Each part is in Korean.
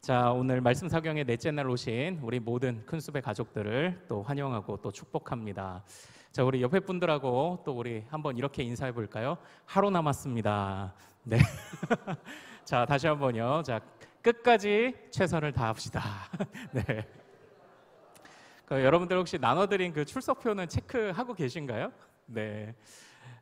자, 오늘 말씀 사경의 넷째 날 오신 우리 모든 큰숲의 가족들을 또 환영하고 또 축복합니다. 자, 우리 옆에 분들하고 또 우리 한번 이렇게 인사해 볼까요? 하루 남았습니다. 네. 자, 다시 한번요. 자, 끝까지 최선을 다합시다. 네. 여러분들 혹시 나눠드린 그 출석표는 체크하고 계신가요? 네.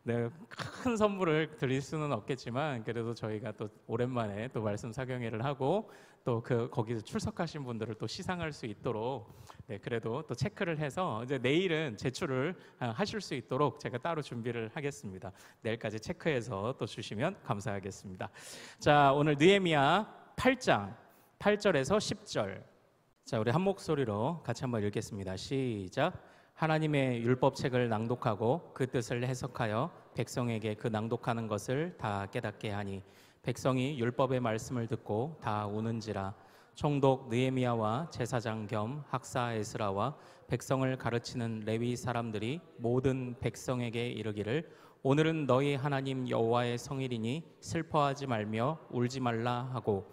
네, 큰 선물을 드릴 수는 없겠지만 그래도 저희가 또 오랜만에 또 말씀 사경회를 하고 또 거기서 출석하신 분들을 또 시상할 수 있도록 그래도 또 체크를 해서 이제 내일은 제출을 하실 수 있도록 제가 따로 준비를 하겠습니다. 내일까지 체크해서 또 주시면 감사하겠습니다. 자, 오늘 느헤미야 8장 8절에서 10절. 자, 우리 한 목소리로 같이 한번 읽겠습니다. 시작. 하나님의 율법책을 낭독하고 그 뜻을 해석하여 백성에게 그 낭독하는 것을 다 깨닫게 하니 백성이 율법의 말씀을 듣고 다 우는지라. 총독 느헤미야와 제사장 겸 학사 에스라와 백성을 가르치는 레위 사람들이 모든 백성에게 이르기를 오늘은 너희 하나님 여호와의 성일이니 슬퍼하지 말며 울지 말라 하고,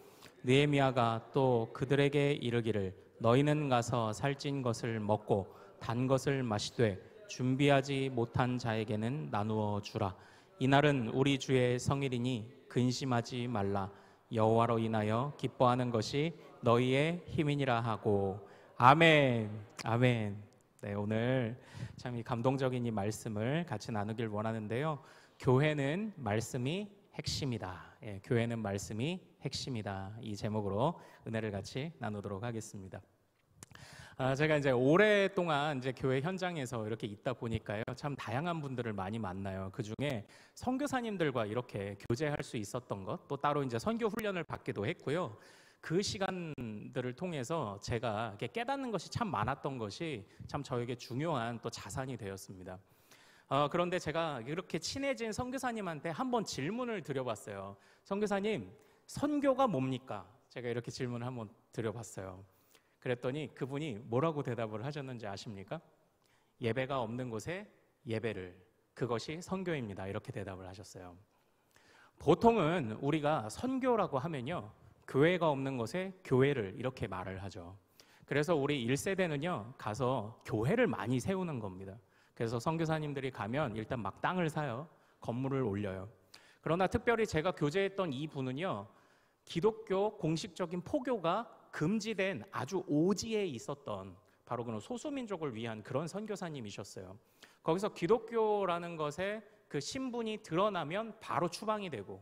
느헤미야가 또 그들에게 이르기를 너희는 가서 살찐 것을 먹고 단 것을 마시되 준비하지 못한 자에게는 나누어 주라. 이날은 우리 주의 성일이니 근심하지 말라. 여호와로 인하여 기뻐하는 것이 너희의 힘이니라 하고. 아멘. 아멘. 네, 오늘 참 이 감동적인 이 말씀을 같이 나누길 원하는데요. 교회는 말씀이 핵심이다. 교회는 말씀이 핵심이다. 이 제목으로 은혜를 같이 나누도록 하겠습니다. 제가 이제 오랫동안 이제 교회 현장에서 이렇게 있다 보니까요, 참 다양한 분들을 많이 만나요. 그 중에 선교사님들과 이렇게 교제할 수 있었던 것, 또 따로 이제 선교 훈련을 받기도 했고요. 그 시간들을 통해서 제가 이렇게 깨닫는 것이 참 많았던 것이 참 저에게 중요한 또 자산이 되었습니다. 그런데 제가 이렇게 친해진 선교사님한테 한번 질문을 드려봤어요. 선교사님, 선교가 뭡니까? 제가 이렇게 질문을 한번 드려봤어요. 그랬더니 그분이 뭐라고 대답을 하셨는지 아십니까? 예배가 없는 곳에 예배를, 그것이 선교입니다. 이렇게 대답을 하셨어요. 보통은 우리가 선교라고 하면요, 교회가 없는 곳에 교회를 이렇게 말을 하죠. 그래서 우리 1세대는요 가서 교회를 많이 세우는 겁니다. 그래서 선교사님들이 가면 일단 막 땅을 사요. 건물을 올려요. 그러나 특별히 제가 교제했던 이 분은요, 기독교 공식적인 포교가 금지된 아주 오지에 있었던 바로 그런 소수민족을 위한 그런 선교사님이셨어요. 거기서 기독교라는 것에 그 신분이 드러나면 바로 추방이 되고,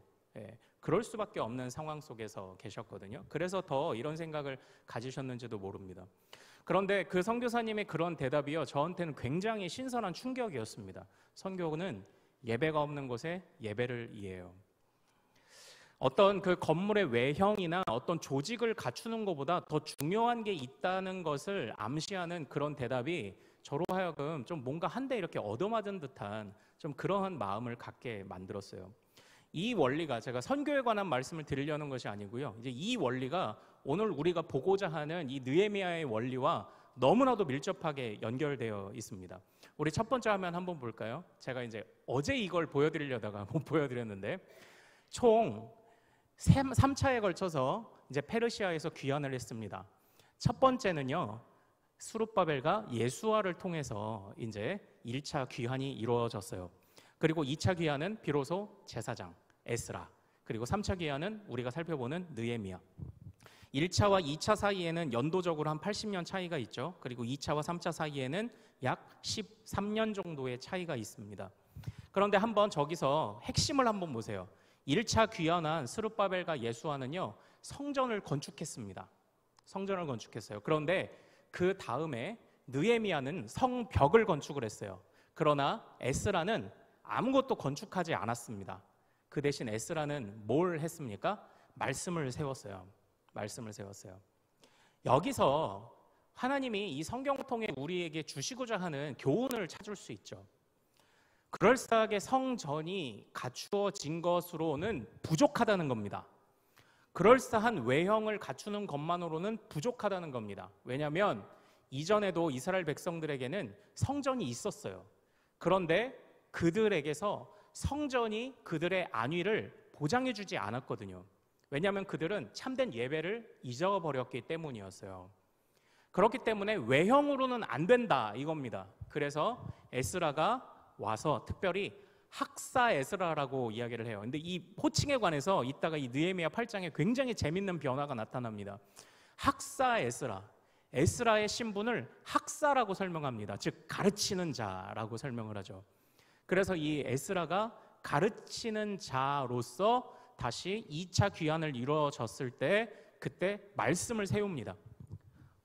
그럴 수밖에 없는 상황 속에서 계셨거든요. 그래서 더 이런 생각을 가지셨는지도 모릅니다. 그런데 그 선교사님의 그런 대답이요, 저한테는 굉장히 신선한 충격이었습니다. 선교는 예배가 없는 곳에 예배를 이해해요. 어떤 그 건물의 외형이나 어떤 조직을 갖추는 것보다 더 중요한 게 있다는 것을 암시하는 그런 대답이 저로 하여금 좀 뭔가 한데 이렇게 얻어맞은 듯한 좀 그러한 마음을 갖게 만들었어요. 이 원리가, 제가 선교에 관한 말씀을 드리려는 것이 아니고요, 이제 이 원리가 오늘 우리가 보고자 하는 이 느헤미야의 원리와 너무나도 밀접하게 연결되어 있습니다. 우리 첫 번째 화면 한번 볼까요? 제가 이제 어제 이걸 보여드리려다가 못 보여드렸는데, 총 3차에 걸쳐서 이제 페르시아에서 귀환을 했습니다. 첫 번째는요, 스룹바벨과 예수아를 통해서 이제 1차 귀환이 이루어졌어요. 그리고 2차 귀환은 비로소 제사장 에스라, 그리고 3차 귀환은 우리가 살펴보는 느헤미야. 1차와 2차 사이에는 연도적으로 한 80년 차이가 있죠. 그리고 2차와 3차 사이에는 약 13년 정도의 차이가 있습니다. 그런데 한번 저기서 핵심을 한번 보세요. 1차 귀환한 스룹바벨과 예수아는요, 성전을 건축했습니다. 성전을 건축했어요. 그런데 그 다음에 느헤미야는 성벽을 건축을 했어요. 그러나 에스라는 아무것도 건축하지 않았습니다. 그 대신 에스라는 뭘 했습니까? 말씀을 세웠어요. 말씀을 세웠어요. 여기서 하나님이 이 성경을 통해 우리에게 주시고자 하는 교훈을 찾을 수 있죠. 그럴싸하게 성전이 갖추어진 것으로는 부족하다는 겁니다. 그럴싸한 외형을 갖추는 것만으로는 부족하다는 겁니다. 왜냐하면 이전에도 이스라엘 백성들에게는 성전이 있었어요. 그런데 그들에게서 성전이 그들의 안위를 보장해주지 않았거든요. 왜냐하면 그들은 참된 예배를 잊어버렸기 때문이었어요. 그렇기 때문에 외형으로는 안 된다 이겁니다. 그래서 에스라가 와서 특별히 학사 에스라라고 이야기를 해요. 근데 이 호칭에 관해서 이따가 이 느헤미야 8장에 굉장히 재밌는 변화가 나타납니다. 학사 에스라, 에스라의 신분을 학사라고 설명합니다. 즉 가르치는 자라고 설명을 하죠. 그래서 이 에스라가 가르치는 자로서 다시 2차 귀환을 이루어졌을 때 그때 말씀을 세웁니다.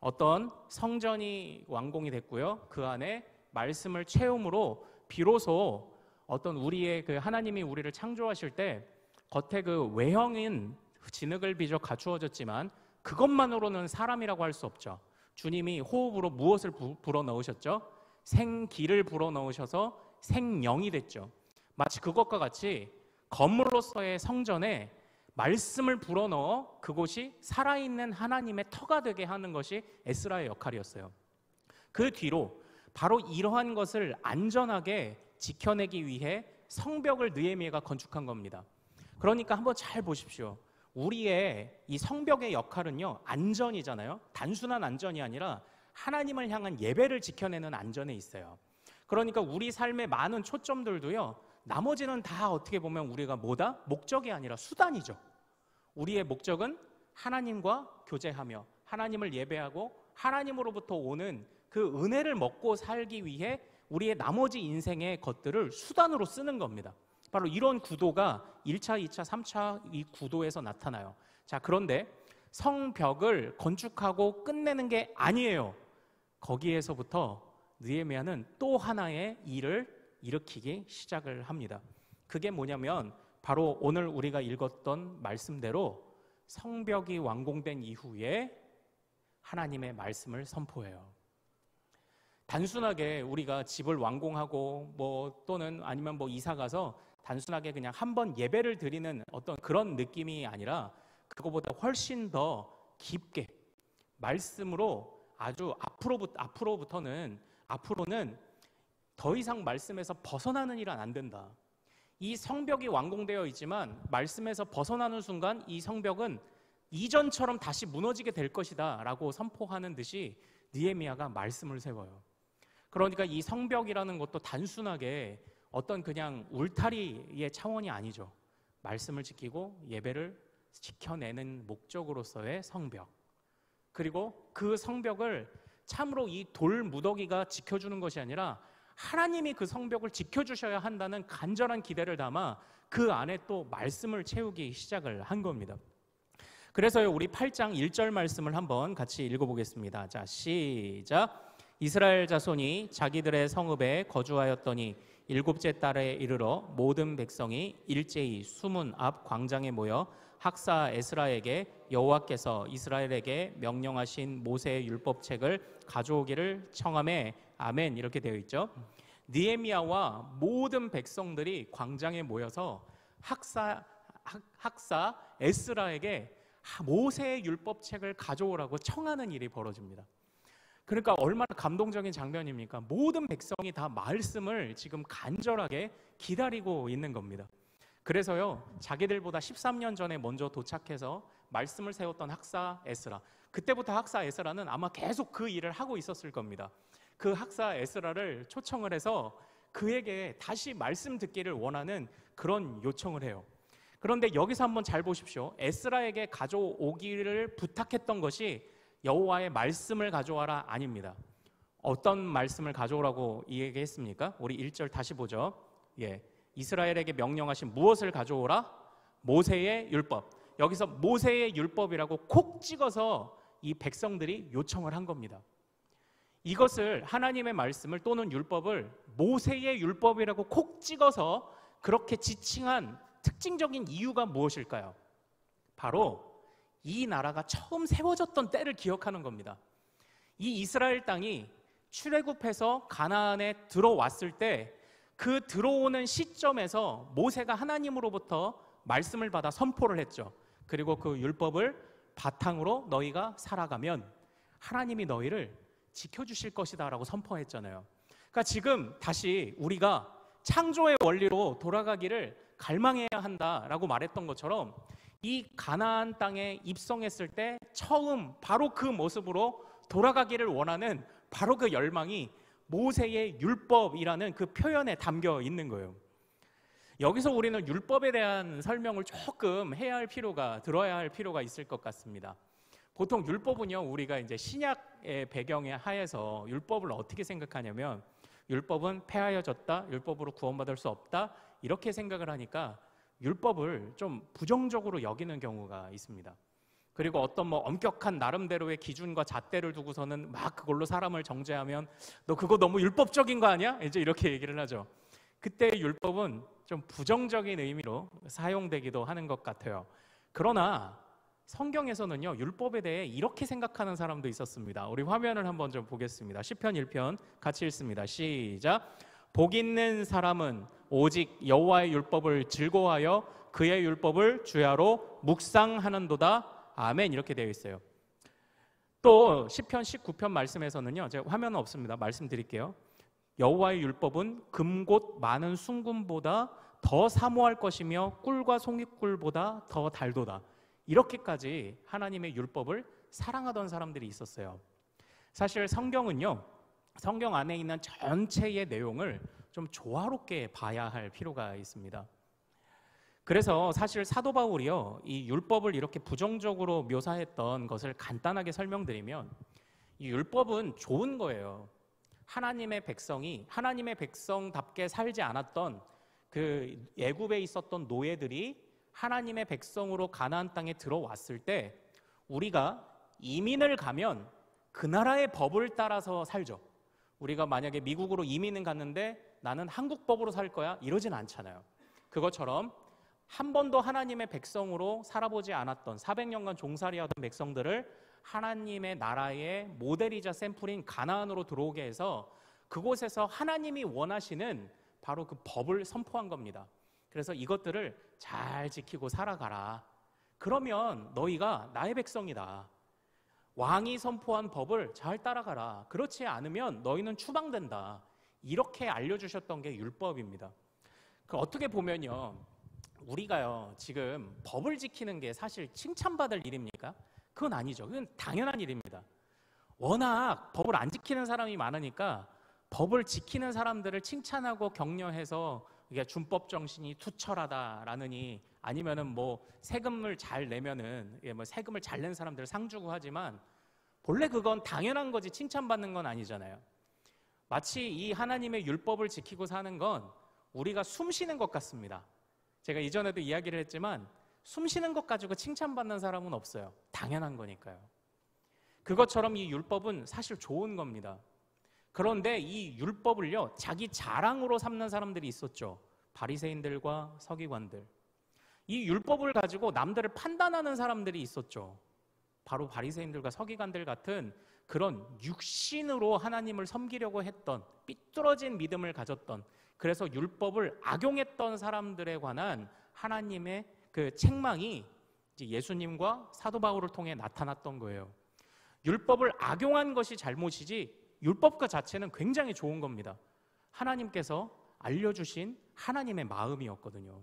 어떤 성전이 완공이 됐고요. 그 안에 말씀을 채움으로 비로소 어떤 우리의 그 하나님이 우리를 창조하실 때 겉에 그 외형인 진흙을 빚어 갖추어졌지만 그것만으로는 사람이라고 할 수 없죠. 주님이 호흡으로 무엇을 불어넣으셨죠? 생기를 불어넣으셔서 생명이 됐죠. 마치 그것과 같이 건물로서의 성전에 말씀을 불어넣어 그곳이 살아있는 하나님의 터가 되게 하는 것이 에스라의 역할이었어요. 그 뒤로 바로 이러한 것을 안전하게 지켜내기 위해 성벽을 느헤미야가 건축한 겁니다. 그러니까 한번 잘 보십시오. 우리의 이 성벽의 역할은요, 안전이잖아요. 단순한 안전이 아니라 하나님을 향한 예배를 지켜내는 안전에 있어요. 그러니까 우리 삶의 많은 초점들도요, 나머지는 다 어떻게 보면 우리가 뭐다? 목적이 아니라 수단이죠. 우리의 목적은 하나님과 교제하며 하나님을 예배하고 하나님으로부터 오는 그 은혜를 먹고 살기 위해 우리의 나머지 인생의 것들을 수단으로 쓰는 겁니다. 바로 이런 구도가 1차, 2차, 3차 이 구도에서 나타나요. 자, 그런데 성벽을 건축하고 끝내는 게 아니에요. 거기에서부터 느헤미야는 또 하나의 일을 일으키기 시작을 합니다. 그게 뭐냐면 바로 오늘 우리가 읽었던 말씀대로 성벽이 완공된 이후에 하나님의 말씀을 선포해요. 단순하게 우리가 집을 완공하고 또는 아니면 이사 가서 단순하게 그냥 한번 예배를 드리는 어떤 그런 느낌이 아니라 그거보다 훨씬 더 깊게 말씀으로 아주 앞으로는 더 이상 말씀에서 벗어나는 일은 안 된다. 이 성벽이 완공되어 있지만 말씀에서 벗어나는 순간 이 성벽은 이전처럼 다시 무너지게 될 것이다 라고 선포하는 듯이 느헤미야가 말씀을 세워요. 그러니까 이 성벽이라는 것도 단순하게 어떤 그냥 울타리의 차원이 아니죠. 말씀을 지키고 예배를 지켜내는 목적으로서의 성벽. 그리고 그 성벽을 참으로 이 돌 무더기가 지켜주는 것이 아니라 하나님이 그 성벽을 지켜주셔야 한다는 간절한 기대를 담아 그 안에 또 말씀을 채우기 시작을 한 겁니다. 그래서요, 우리 8장 1절 말씀을 한번 같이 읽어보겠습니다. 자, 시작. 이스라엘 자손이 자기들의 성읍에 거주하였더니 7째 달에 이르러 모든 백성이 일제히 수문 앞 광장에 모여 학사 에스라에게 여호와께서 이스라엘에게 명령하신 모세의 율법책을 가져오기를 청하매 아멘 이렇게 되어 있죠. 느헤미야와 모든 백성들이 광장에 모여서 학사 에스라에게 모세의 율법책을 가져오라고 청하는 일이 벌어집니다. 그러니까 얼마나 감동적인 장면입니까? 모든 백성이 다 말씀을 지금 간절하게 기다리고 있는 겁니다. 그래서요, 자기들보다 13년 전에 먼저 도착해서 말씀을 세웠던 학사 에스라, 그때부터 학사 에스라는 아마 계속 그 일을 하고 있었을 겁니다. 그 학사 에스라를 초청을 해서 그에게 다시 말씀 듣기를 원하는 그런 요청을 해요. 그런데 여기서 한번 잘 보십시오. 에스라에게 가져오기를 부탁했던 것이 여호와의 말씀을 가져와라 아닙니다. 어떤 말씀을 가져오라고 얘기했습니까? 우리 1절 다시 보죠. 이스라엘에게 명령하신 무엇을 가져오라? 모세의 율법. 여기서 모세의 율법이라고 콕 찍어서 이 백성들이 요청을 한 겁니다. 이것을 하나님의 말씀을 또는 율법을 모세의 율법이라고 콕 찍어서 그렇게 지칭한 특징적인 이유가 무엇일까요? 바로 이 나라가 처음 세워졌던 때를 기억하는 겁니다. 이 이스라엘 땅이 출애굽해서 가나안에 들어왔을 때 그 들어오는 시점에서 모세가 하나님으로부터 말씀을 받아 선포를 했죠. 그리고 그 율법을 바탕으로 너희가 살아가면 하나님이 너희를 지켜주실 것이다 라고 선포했잖아요. 그러니까 지금 다시 우리가 창조의 원리로 돌아가기를 갈망해야 한다라고 말했던 것처럼 이 가나안 땅에 입성했을 때 처음 바로 그 모습으로 돌아가기를 원하는 바로 그 열망이 모세의 율법이라는 그 표현에 담겨 있는 거예요. 여기서 우리는 율법에 대한 설명을 조금 들어야 할 필요가 있을 것 같습니다. 보통 율법은요, 우리가 이제 신약의 배경에 하에서 율법을 어떻게 생각하냐면, 율법은 폐하여졌다, 율법으로 구원받을 수 없다, 이렇게 생각을 하니까 율법을 좀 부정적으로 여기는 경우가 있습니다. 그리고 어떤 엄격한 나름대로의 기준과 잣대를 두고서는 막 그걸로 사람을 정죄하면 너 그거 너무 율법적인 거 아니야? 이제 이렇게 얘기를 하죠. 그때 율법은 좀 부정적인 의미로 사용되기도 하는 것 같아요. 그러나 성경에서는요, 율법에 대해 이렇게 생각하는 사람도 있었습니다. 우리 화면을 한번 좀 보겠습니다. 시편 1편 같이 읽습니다. 시작. 복 있는 사람은 오직 여호와의 율법을 즐거워하여 그의 율법을 주야로 묵상하는도다. 아멘. 이렇게 되어 있어요. 또 시편 19편 말씀에서는요, 제가 화면은 없습니다. 말씀드릴게요. 여호와의 율법은 금곧 많은 순금보다 더 사모할 것이며 꿀과 송이꿀보다 더 달도다. 이렇게까지 하나님의 율법을 사랑하던 사람들이 있었어요. 사실 성경은요, 성경 안에 있는 전체의 내용을 좀 조화롭게 봐야 할 필요가 있습니다. 그래서 사실 사도 바울이요, 이 율법을 이렇게 부정적으로 묘사했던 것을 간단하게 설명드리면, 이 율법은 좋은 거예요. 하나님의 백성이 하나님의 백성답게 살지 않았던 그 애굽에 있었던 노예들이 하나님의 백성으로 가나안 땅에 들어왔을 때 우리가 이민을 가면 그 나라의 법을 따라서 살죠. 우리가 만약에 미국으로 이민을 갔는데 나는 한국 법으로 살 거야, 이러진 않잖아요. 그것처럼 한 번도 하나님의 백성으로 살아보지 않았던 400년간 종살이하던 백성들을 하나님의 나라의 모델이자 샘플인 가나안으로 들어오게 해서 그곳에서 하나님이 원하시는 바로 그 법을 선포한 겁니다. 그래서 이것들을 잘 지키고 살아가라. 그러면 너희가 나의 백성이다. 왕이 선포한 법을 잘 따라가라. 그렇지 않으면 너희는 추방된다. 이렇게 알려주셨던 게 율법입니다. 어떻게 보면요, 우리가요 지금 법을 지키는 게 사실 칭찬받을 일입니까? 그건 아니죠. 그건 당연한 일입니다. 워낙 법을 안 지키는 사람이 많으니까 법을 지키는 사람들을 칭찬하고 격려해서 이게 준법 정신이 투철하다라느니, 아니면은 세금을 잘 내면은 세금을 잘 낸 사람들 상 주고 하지만 본래 그건 당연한 거지 칭찬받는 건 아니잖아요. 마치 이 하나님의 율법을 지키고 사는 건 우리가 숨 쉬는 것 같습니다. 제가 이전에도 이야기를 했지만 숨 쉬는 것 가지고 칭찬받는 사람은 없어요. 당연한 거니까요. 그것처럼 이 율법은 사실 좋은 겁니다. 그런데 이 율법을요, 자기 자랑으로 삼는 사람들이 있었죠. 바리새인들과 서기관들. 이 율법을 가지고 남들을 판단하는 사람들이 있었죠. 바로 바리새인들과 서기관들 같은 그런 육신으로 하나님을 섬기려고 했던 삐뚤어진 믿음을 가졌던, 그래서 율법을 악용했던 사람들에 관한 하나님의 그 책망이 이제 예수님과 사도 바울을 통해 나타났던 거예요. 율법을 악용한 것이 잘못이지 율법 그 자체는 굉장히 좋은 겁니다. 하나님께서 알려주신 하나님의 마음이었거든요.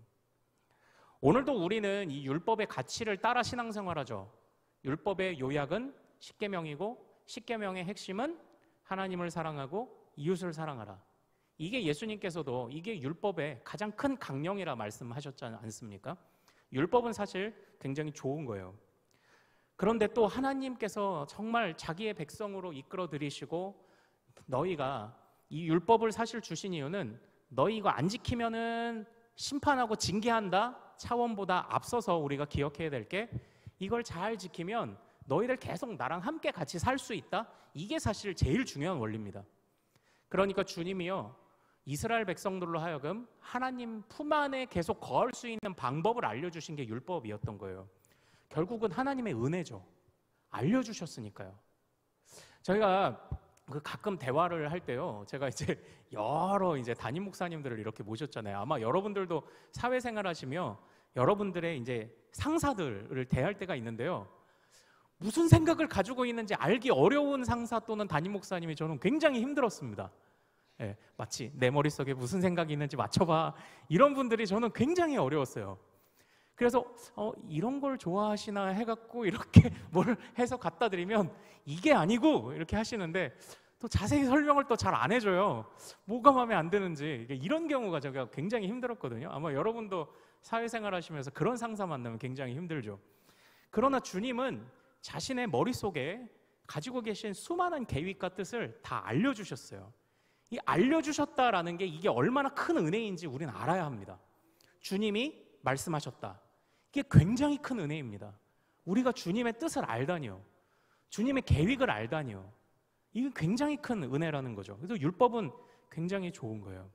오늘도 우리는 이 율법의 가치를 따라 신앙생활하죠. 율법의 요약은 십계명이고 십계명의 핵심은 하나님을 사랑하고 이웃을 사랑하라. 이게 예수님께서도 이게 율법의 가장 큰 강령이라 말씀하셨지 않습니까? 율법은 사실 굉장히 좋은 거예요. 그런데 또 하나님께서 정말 자기의 백성으로 이끌어 들이시고 너희가 이 율법을 사실 주신 이유는 너희 이거 안 지키면은 심판하고 징계한다 차원보다 앞서서 우리가 기억해야 될 게, 이걸 잘 지키면 너희들 계속 나랑 함께 같이 살 수 있다. 이게 사실 제일 중요한 원리입니다. 그러니까 주님이요, 이스라엘 백성들로 하여금 하나님 품 안에 계속 거할 수 있는 방법을 알려주신 게 율법이었던 거예요. 결국은 하나님의 은혜죠. 알려주셨으니까요. 저희가 가끔 대화를 할 때요, 제가 이제 여러 담임 목사님들을 이렇게 모셨잖아요. 아마 여러분들도 사회생활 하시며 여러분들의 이제 상사들을 대할 때가 있는데요, 무슨 생각을 가지고 있는지 알기 어려운 상사 또는 담임 목사님이 저는 굉장히 힘들었습니다. 예, 마치 내 머릿속에 무슨 생각이 있는지 맞춰봐, 이런 분들이 저는 굉장히 어려웠어요. 그래서 이런 걸 좋아하시나 해갖고 이렇게 뭘 해서 갖다 드리면 이게 아니고 이렇게 하시는데 또 자세히 설명을 또 잘 안 해줘요. 뭐가 마음에 안 드는지. 이런 경우가 제가 굉장히 힘들었거든요. 아마 여러분도 사회생활 하시면서 그런 상사 만나면 굉장히 힘들죠. 그러나 주님은 자신의 머릿속에 가지고 계신 수많은 계획과 뜻을 다 알려주셨어요. 이 알려주셨다라는 게 이게 얼마나 큰 은혜인지 우리는 알아야 합니다. 주님이 말씀하셨다. 이게 굉장히 큰 은혜입니다. 우리가 주님의 뜻을 알다니요. 주님의 계획을 알다니요. 이게 굉장히 큰 은혜라는 거죠. 그래서 율법은 굉장히 좋은 거예요.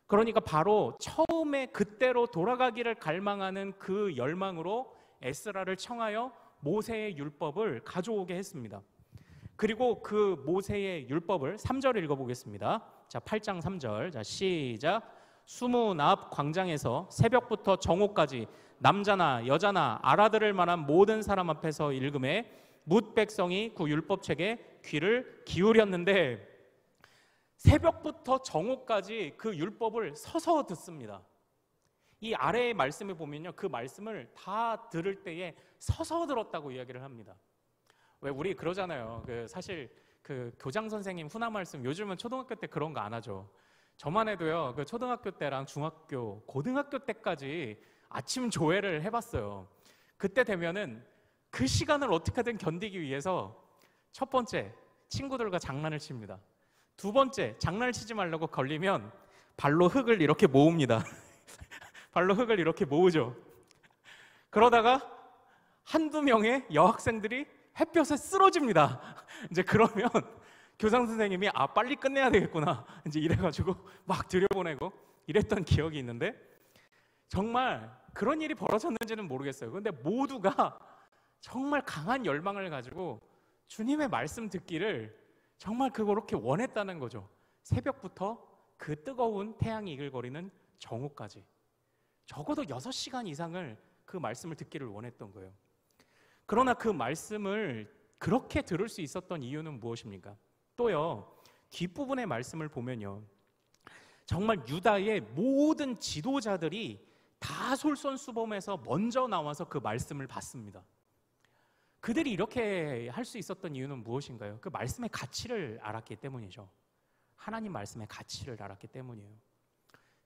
그러니까 바로 처음에 그때로 돌아가기를 갈망하는 그 열망으로 에스라를 청하여 모세의 율법을 가져오게 했습니다. 그리고 그 모세의 율법을 3절 읽어보겠습니다. 자, 8장 3절. 자, 시작. 수문 앞 광장에서 새벽부터 정오까지 남자나 여자나 알아들을 만한 모든 사람 앞에서 읽음에 뭇 백성이 그 율법책에 귀를 기울였는데 새벽부터 정오까지 그 율법을 서서 듣습니다. 이 아래의 말씀을 보면요, 그 말씀을 다 들을 때에 서서 들었다고 이야기를 합니다. 왜 우리 그러잖아요. 사실 그 교장 선생님 훈화 말씀 요즘은 초등학교 때 그런 거 안 하죠. 저만 해도요, 그 초등학교 때랑 중학교, 고등학교 때까지 아침 조회를 해봤어요. 그때 되면은 그 시간을 어떻게든 견디기 위해서 첫 번째, 친구들과 장난을 칩니다. 두 번째, 장난을 치지 말라고 걸리면 발로 흙을 이렇게 모읍니다. 발로 흙을 이렇게 모으죠. 그러다가 한두 명의 여학생들이 햇볕에 쓰러집니다. 이제 그러면 교장 선생님이 빨리 끝내야 되겠구나 이제 이래가지고 막 들여보내고 이랬던 기억이 있는데 정말 그런 일이 벌어졌는지는 모르겠어요. 그런데 모두가 정말 강한 열망을 가지고 주님의 말씀 듣기를 정말 그렇게 원했다는 거죠. 새벽부터 그 뜨거운 태양이 이글거리는 정오까지 적어도 6시간 이상을 그 말씀을 듣기를 원했던 거예요. 그러나 그 말씀을 그렇게 들을 수 있었던 이유는 무엇입니까? 또요, 뒷부분의 말씀을 보면요, 정말 유다의 모든 지도자들이 다 솔선수범해서 먼저 나와서 그 말씀을 받습니다. 그들이 이렇게 할 수 있었던 이유는 무엇인가요? 그 말씀의 가치를 알았기 때문이죠. 하나님 말씀의 가치를 알았기 때문이에요.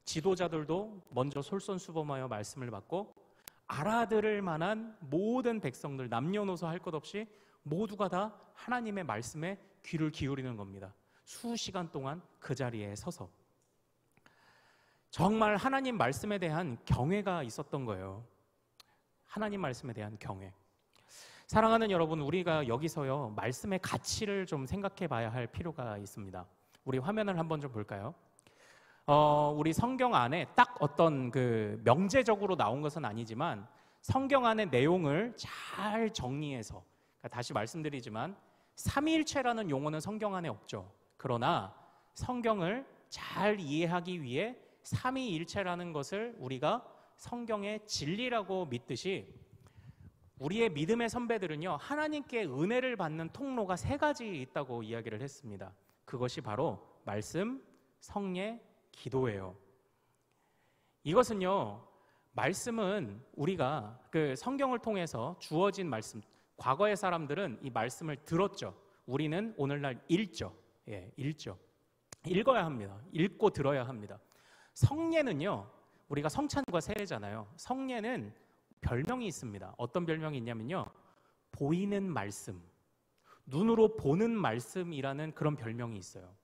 지도자들도 먼저 솔선수범하여 말씀을 받고 알아들을 만한 모든 백성들 남녀노소 할 것 없이 모두가 다 하나님의 말씀에 귀를 기울이는 겁니다. 수시간 동안 그 자리에 서서 정말 하나님 말씀에 대한 경외가 있었던 거예요. 하나님 말씀에 대한 경외. 사랑하는 여러분, 우리가 여기서요 말씀의 가치를 좀 생각해 봐야 할 필요가 있습니다. 우리 화면을 한번 좀 볼까요? 우리 성경 안에 딱 어떤 그 명제적으로 나온 것은 아니지만 성경 안의 내용을 잘 정리해서, 그러니까 다시 말씀드리지만 삼위일체라는 용어는 성경 안에 없죠. 그러나 성경을 잘 이해하기 위해 삼위일체라는 것을 우리가 성경의 진리라고 믿듯이 우리의 믿음의 선배들은요 하나님께 은혜를 받는 통로가 3가지 있다고 이야기를 했습니다. 그것이 바로 말씀, 성례, 기도예요. 이것은요, 말씀은 우리가 그 성경을 통해서 주어진 말씀, 과거의 사람들은 이 말씀을 들었죠. 우리는 오늘날 읽죠. 읽죠. 읽어야 합니다. 읽고 들어야 합니다. 성례는요, 우리가 성찬과 세례잖아요. 성례는 별명이 있습니다. 어떤 별명이 있냐면요, 보이는 말씀, 눈으로 보는 말씀이라는 그런 별명이 있어요.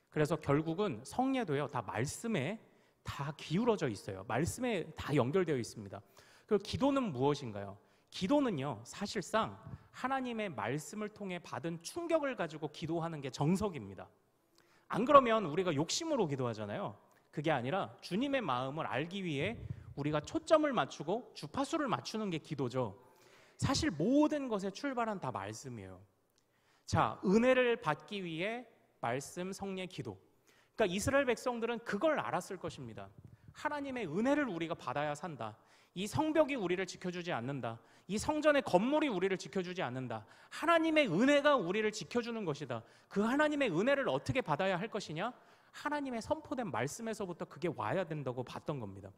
그래서 결국은 성례도요 다 말씀에 다 기울어져 있어요. 말씀에 다 연결되어 있습니다. 그리고 기도는 무엇인가요? 기도는요 사실상 하나님의 말씀을 통해 받은 충격을 가지고 기도하는 게 정석입니다. 안 그러면 우리가 욕심으로 기도하잖아요. 그게 아니라 주님의 마음을 알기 위해 우리가 초점을 맞추고 주파수를 맞추는 게 기도죠. 사실 모든 것의 출발은 다 말씀이에요. 자, 은혜를 받기 위해 말씀, 성례, 기도. 그러니까 이스라엘 백성들은 그걸 알았을 것입니다. 하나님의 은혜를 우리가 받아야 산다. 이 성벽이 우리를 지켜주지 않는다. 이 성전의 건물이 우리를 지켜주지 않는다. 하나님의 은혜가 우리를 지켜주는 것이다. 그 하나님의 은혜를 어떻게 받아야 할 것이냐? 하나님의 선포된 말씀에서부터 그게 와야 된다고 봤던 겁니다.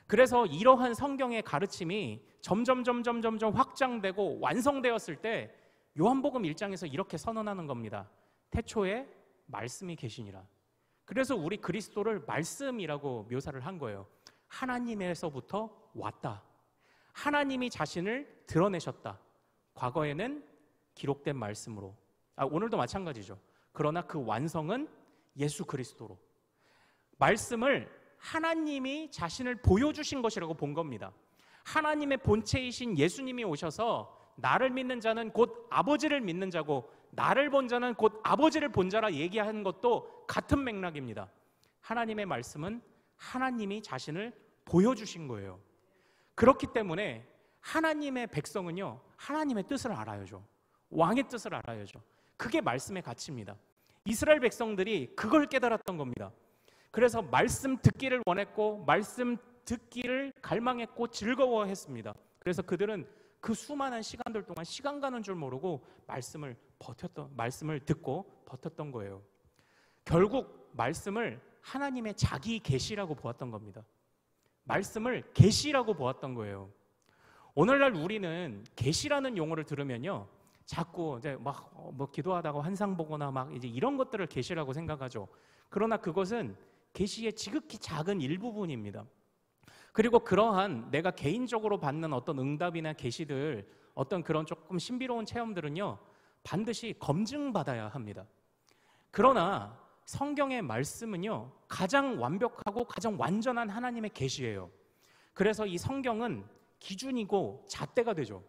그래서 이러한 성경의 가르침이 점점 확장되고 완성되었을 때 요한복음 1장에서 이렇게 선언하는 겁니다. 태초에 말씀이 계시니라. 그래서 우리 그리스도를 말씀이라고 묘사를 한 거예요. 하나님에서부터 왔다. 하나님이 자신을 드러내셨다. 과거에는 기록된 말씀으로, 오늘도 마찬가지죠. 그러나 그 완성은 예수 그리스도로. 말씀을 하나님이 자신을 보여주신 것이라고 본 겁니다. 하나님의 본체이신 예수님이 오셔서 나를 믿는 자는 곧 아버지를 믿는 자고 나를 본 자는 곧 아버지를 본 자라 얘기하는 것도 같은 맥락입니다. 하나님의 말씀은 하나님이 자신을 보여주신 거예요. 그렇기 때문에 하나님의 백성은요, 하나님의 뜻을 알아야죠. 왕의 뜻을 알아야죠. 그게 말씀의 가치입니다. 이스라엘 백성들이 그걸 깨달았던 겁니다. 그래서 말씀 듣기를 원했고 말씀 듣기를 갈망했고 즐거워했습니다. 그래서 그들은 그 수많은 시간들 동안 시간 가는 줄 모르고 말씀을 듣고 버텼던 거예요. 결국 말씀을 하나님의 자기 계시라고 보았던 겁니다. 말씀을 계시라고 보았던 거예요. 오늘날 우리는 계시라는 용어를 들으면요, 자꾸 이제 뭐 기도하다가 환상 보거나 막 이제 이런 것들을 계시라고 생각하죠. 그러나 그것은 계시의 지극히 작은 일부분입니다. 그리고 그러한 내가 개인적으로 받는 어떤 응답이나 계시들, 어떤 그런 조금 신비로운 체험들은요, 반드시 검증받아야 합니다. 그러나 성경의 말씀은요, 가장 완벽하고 가장 완전한 하나님의 계시예요. 그래서 이 성경은 기준이고 잣대가 되죠.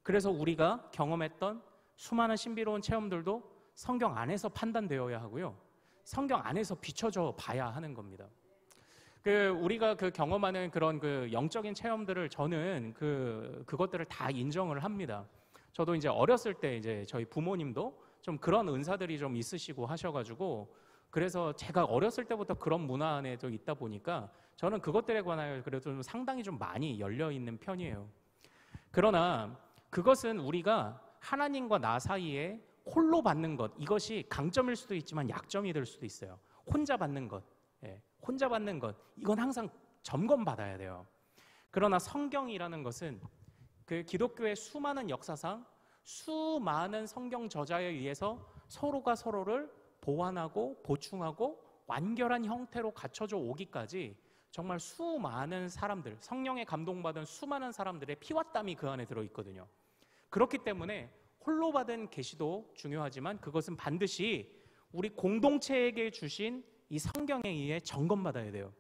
그래서 우리가 경험했던 수많은 신비로운 체험들도 성경 안에서 판단되어야 하고요, 성경 안에서 비춰져 봐야 하는 겁니다. 우리가 경험하는 그런 영적인 체험들을 저는 그것들을 다 인정을 합니다. 저도 이제 어렸을 때 이제 저희 부모님도 좀 그런 은사들이 좀 있으시고 하셔가지고, 그래서 제가 어렸을 때부터 그런 문화 안에 좀 있다 보니까 저는 그것들에 관하여 그래도 좀 상당히 좀 많이 열려 있는 편이에요. 그러나 그것은 우리가 하나님과 나 사이에 홀로 받는 것, 이것이 강점일 수도 있지만 약점이 될 수도 있어요. 혼자 받는 것, 혼자 받는 것, 이건 항상 점검받아야 돼요. 그러나 성경이라는 것은 그 기독교의 수많은 역사상 수많은 성경 저자에 의해서 서로가 서로를 보완하고 보충하고 완결한 형태로 갖춰져 오기까지 정말 수많은 사람들, 성령에 감동받은 수많은 사람들의 피와 땀이 그 안에 들어있거든요. 그렇기 때문에 홀로 받은 계시도 중요하지만 그것은 반드시 우리 공동체에게 주신 이 성경에 의해 점검받아야 돼요.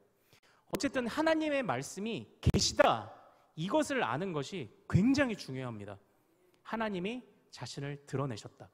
어쨌든 하나님의 말씀이 계시다, 이것을 아는 것이 굉장히 중요합니다. 하나님이 자신을 드러내셨다.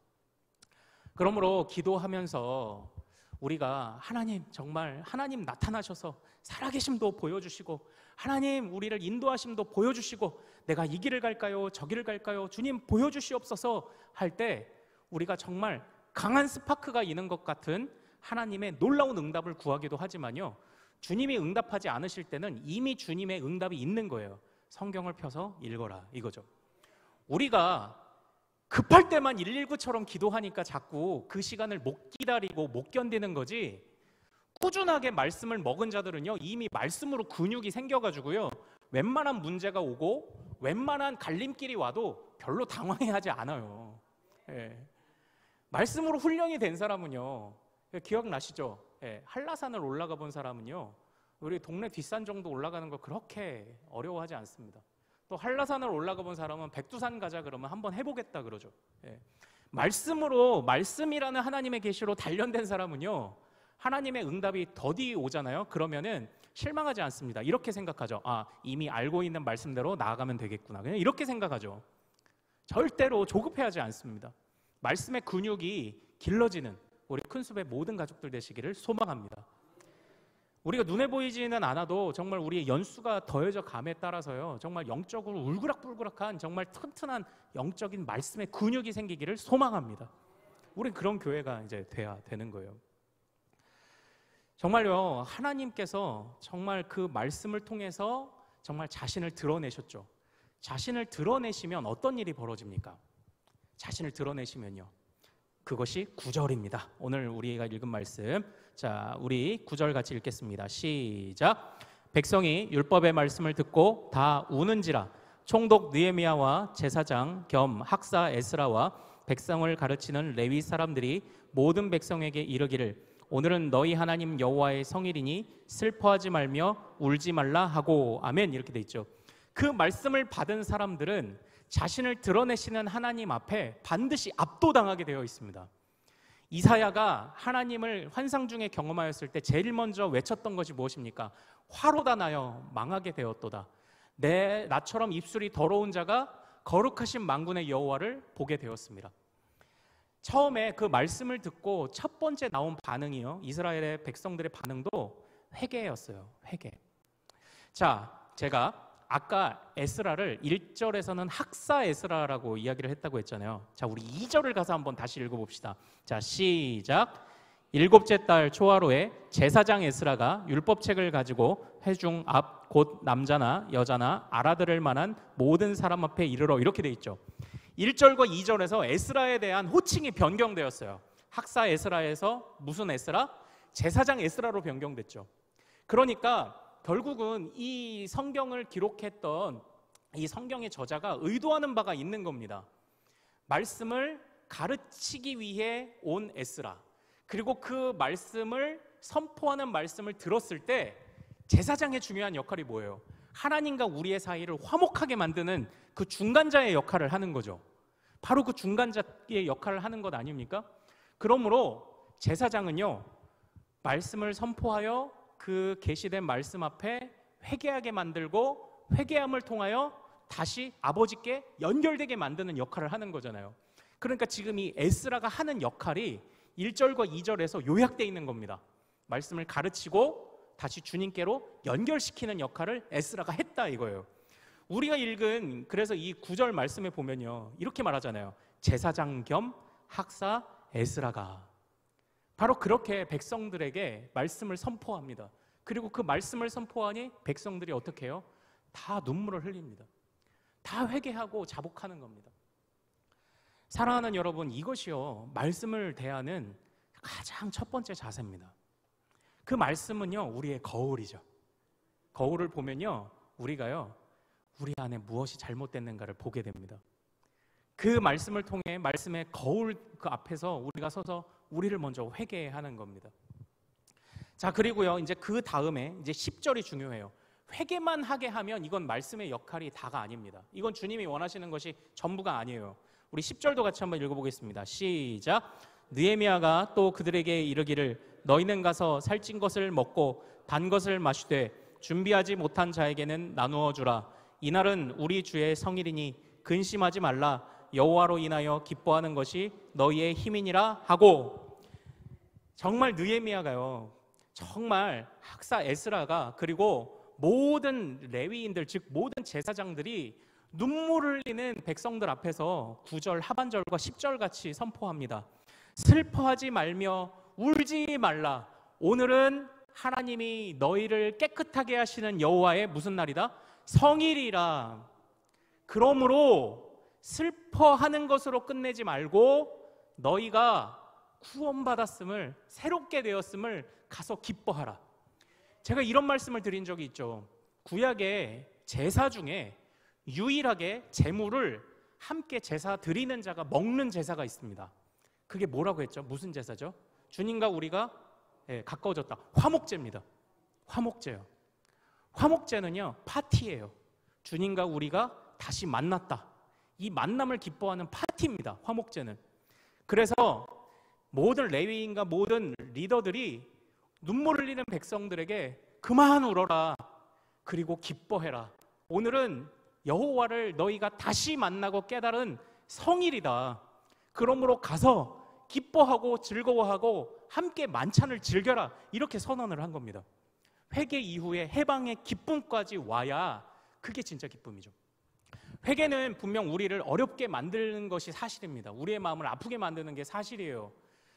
그러므로 기도하면서 우리가 하나님, 정말 하나님 나타나셔서 살아계심도 보여주시고, 하나님 우리를 인도하심도 보여주시고, 내가 이 길을 갈까요? 저 길을 갈까요? 주님 보여주시옵소서 할 때 우리가 정말 강한 스파크가 있는 것 같은 하나님의 놀라운 응답을 구하기도 하지만요, 주님이 응답하지 않으실 때는 이미 주님의 응답이 있는 거예요. 성경을 펴서 읽어라, 이거죠. 우리가 급할 때만 119처럼 기도하니까 자꾸 그 시간을 못 기다리고 못 견디는 거지, 꾸준하게 말씀을 먹은 자들은요, 이미 말씀으로 근육이 생겨가지고요, 웬만한 문제가 오고 웬만한 갈림길이 와도 별로 당황해하지 않아요. 말씀으로 훈련이 된 사람은요, 기억나시죠? 한라산을 올라가 본 사람은요, 우리 동네 뒷산 정도 올라가는 거 그렇게 어려워하지 않습니다. 또 한라산을 올라가 본 사람은 백두산 가자 그러면 한번 해보겠다 그러죠. 말씀으로, 말씀이라는 하나님의 계시로 단련된 사람은요, 하나님의 응답이 더디 오잖아요. 그러면은 실망하지 않습니다. 이렇게 생각하죠. 이미 알고 있는 말씀대로 나아가면 되겠구나, 그냥 이렇게 생각하죠. 절대로 조급해하지 않습니다. 말씀의 근육이 길러지는 우리 큰숲의 모든 가족들 되시기를 소망합니다. 우리가 눈에 보이지는 않아도 정말 우리의 연수가 더해져 감에 따라서요, 정말 영적으로 울그락불그락한 정말 튼튼한 영적인 말씀의 근육이 생기기를 소망합니다. 우린 그런 교회가 이제 돼야 되는 거예요. 정말요, 하나님께서 정말 그 말씀을 통해서 정말 자신을 드러내셨죠. 자신을 드러내시면 어떤 일이 벌어집니까? 자신을 드러내시면요, 그것이 9절입니다. 오늘 우리가 읽은 말씀, 자, 우리 9절 같이 읽겠습니다. 시작. 백성이 율법의 말씀을 듣고 다 우는지라. 총독 느헤미야와 제사장 겸 학사 에스라와 백성을 가르치는 레위 사람들이 모든 백성에게 이르기를 오늘은 너희 하나님 여호와의 성일이니 슬퍼하지 말며 울지 말라 하고. 아멘. 이렇게 돼 있죠. 그 말씀을 받은 사람들은 자신을 드러내시는 하나님 앞에 반드시 압도당하게 되어 있습니다. 이사야가 하나님을 환상 중에 경험하였을 때 제일 먼저 외쳤던 것이 무엇입니까? 화로다 나여 망하게 되었도다. 나처럼 입술이 더러운 자가 거룩하신 만군의 여호와를 보게 되었습니다. 처음에 그 말씀을 듣고 첫 번째 나온 반응이요, 이스라엘의 백성들의 반응도 회개였어요. 회개. 자, 제가 아까 에스라를 1절에서는 학사 에스라라고 이야기를 했다고 했잖아요. 자, 우리 2절을 가서 한번 다시 읽어봅시다. 자, 시작. 일곱째 달 초하루에 제사장 에스라가 율법책을 가지고 회중 앞 곧 남자나 여자나 알아들을 만한 모든 사람 앞에 이르러. 이렇게 돼 있죠. 1절과 2절에서 에스라에 대한 호칭이 변경되었어요. 학사 에스라에서 무슨 에스라? 제사장 에스라로 변경됐죠. 그러니까 결국은 이 성경을 기록했던 이 성경의 저자가 의도하는 바가 있는 겁니다. 말씀을 가르치기 위해 온 에스라, 그리고 그 말씀을 선포하는 말씀을 들었을 때 제사장의 중요한 역할이 뭐예요? 하나님과 우리의 사이를 화목하게 만드는 그 중간자의 역할을 하는 거죠. 바로 그 중간자의 역할을 하는 것 아닙니까? 그러므로 제사장은요, 말씀을 선포하여 그 계시된 말씀 앞에 회개하게 만들고 회개함을 통하여 다시 아버지께 연결되게 만드는 역할을 하는 거잖아요. 그러니까 지금 이 에스라가 하는 역할이 1절과 2절에서 요약되어 있는 겁니다. 말씀을 가르치고 다시 주님께로 연결시키는 역할을 에스라가 했다 이거예요. 우리가 읽은 그래서 이 9절 말씀에 보면요, 이렇게 말하잖아요. 제사장 겸 학사 에스라가 바로 그렇게 백성들에게 말씀을 선포합니다. 그리고 그 말씀을 선포하니 백성들이 어떻게 해요? 다 눈물을 흘립니다. 다 회개하고 자복하는 겁니다. 사랑하는 여러분, 이것이요, 말씀을 대하는 가장 첫 번째 자세입니다. 그 말씀은요, 우리의 거울이죠. 거울을 보면요, 우리가요, 우리 안에 무엇이 잘못됐는가를 보게 됩니다. 그 말씀을 통해 말씀의 거울 그 앞에서 우리가 서서 우리를 먼저 회개하는 겁니다. 자, 그리고요, 이제 그 다음에 이제 10절이 중요해요. 회개만 하게 하면 이건 말씀의 역할이 다가 아닙니다. 이건 주님이 원하시는 것이 전부가 아니에요. 우리 10절도 같이 한번 읽어보겠습니다. 시작. 느헤미야가 또 그들에게 이르기를 너희는 가서 살찐 것을 먹고 단 것을 마시되 준비하지 못한 자에게는 나누어 주라. 이날은 우리 주의 성일이니 근심하지 말라. 여호와로 인하여 기뻐하는 것이 너희의 힘이니라 하고. 정말 느헤미야가요, 정말 학사 에스라가 그리고 모든 레위인들, 즉 모든 제사장들이 눈물을 흘리는 백성들 앞에서 9절 하반절과 10절 같이 선포합니다. 슬퍼하지 말며 울지 말라. 오늘은 하나님이 너희를 깨끗하게 하시는 여호와의 무슨 날이다? 성일이라. 그러므로 슬퍼하는 것으로 끝내지 말고 너희가 구원받았음을, 새롭게 되었음을 가서 기뻐하라. 제가 이런 말씀을 드린 적이 있죠. 구약의 제사 중에 유일하게 제물을 함께 제사 드리는 자가 먹는 제사가 있습니다. 그게 뭐라고 했죠? 무슨 제사죠? 주님과 우리가 가까워졌다. 화목제입니다. 화목제요. 화목제는요, 파티예요. 주님과 우리가 다시 만났다. 이 만남을 기뻐하는 파티입니다. 화목제는. 그래서 모든 레위인과 모든 리더들이 눈물 흘리는 백성들에게 그만 울어라. 그리고 기뻐해라. 오늘은 여호와를 너희가 다시 만나고 깨달은 성일이다. 그러므로 가서 기뻐하고 즐거워하고 함께 만찬을 즐겨라. 이렇게 선언을 한 겁니다. 회개 이후에 해방의 기쁨까지 와야 그게 진짜 기쁨이죠. 회개는 분명 우리를 어렵게 만드는 것이 사실입니다. 우리의 마음을 아프게 만드는 게 사실이에요.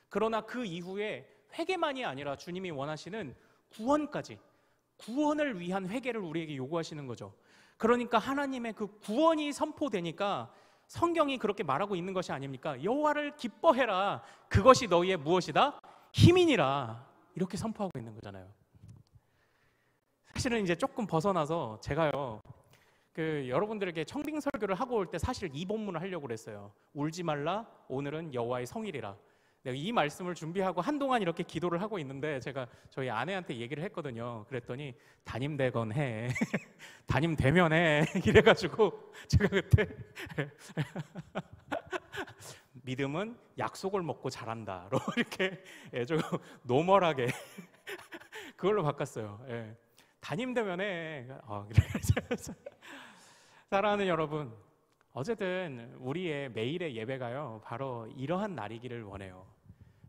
그러나 그 이후에 회개만이 아니라 주님이 원하시는 구원까지, 구원을 위한 회개를 우리에게 요구하시는 거죠. 그러니까 하나님의 그 구원이 선포되니까 성경이 그렇게 말하고 있는 것이 아닙니까? 여호와를 기뻐해라. 그것이 너희의 무엇이다? 힘이니라. 이렇게 선포하고 있는 거잖아요. 사실은 이제 조금 벗어나서 제가요, 여러분들에게 청빙 설교를 하고 올 때 사실 이 본문을 하려고 그랬어요. 울지 말라, 오늘은 여호와의 성일이라. 내가 이 말씀을 준비하고 한동안 이렇게 기도를 하고 있는데 제가 저희 아내한테 얘기를 했거든요. 그랬더니 담임되건 해, 담임되면 해 이래가지고 제가 그때 믿음은 약속을 먹고 자란다로 이렇게 좀 노멀하게 그걸로 바꿨어요. 예. 담임되면 해. 사랑하는 여러분, 어쨌든 우리의 매일의 예배가요, 바로 이러한 날이기를 원해요.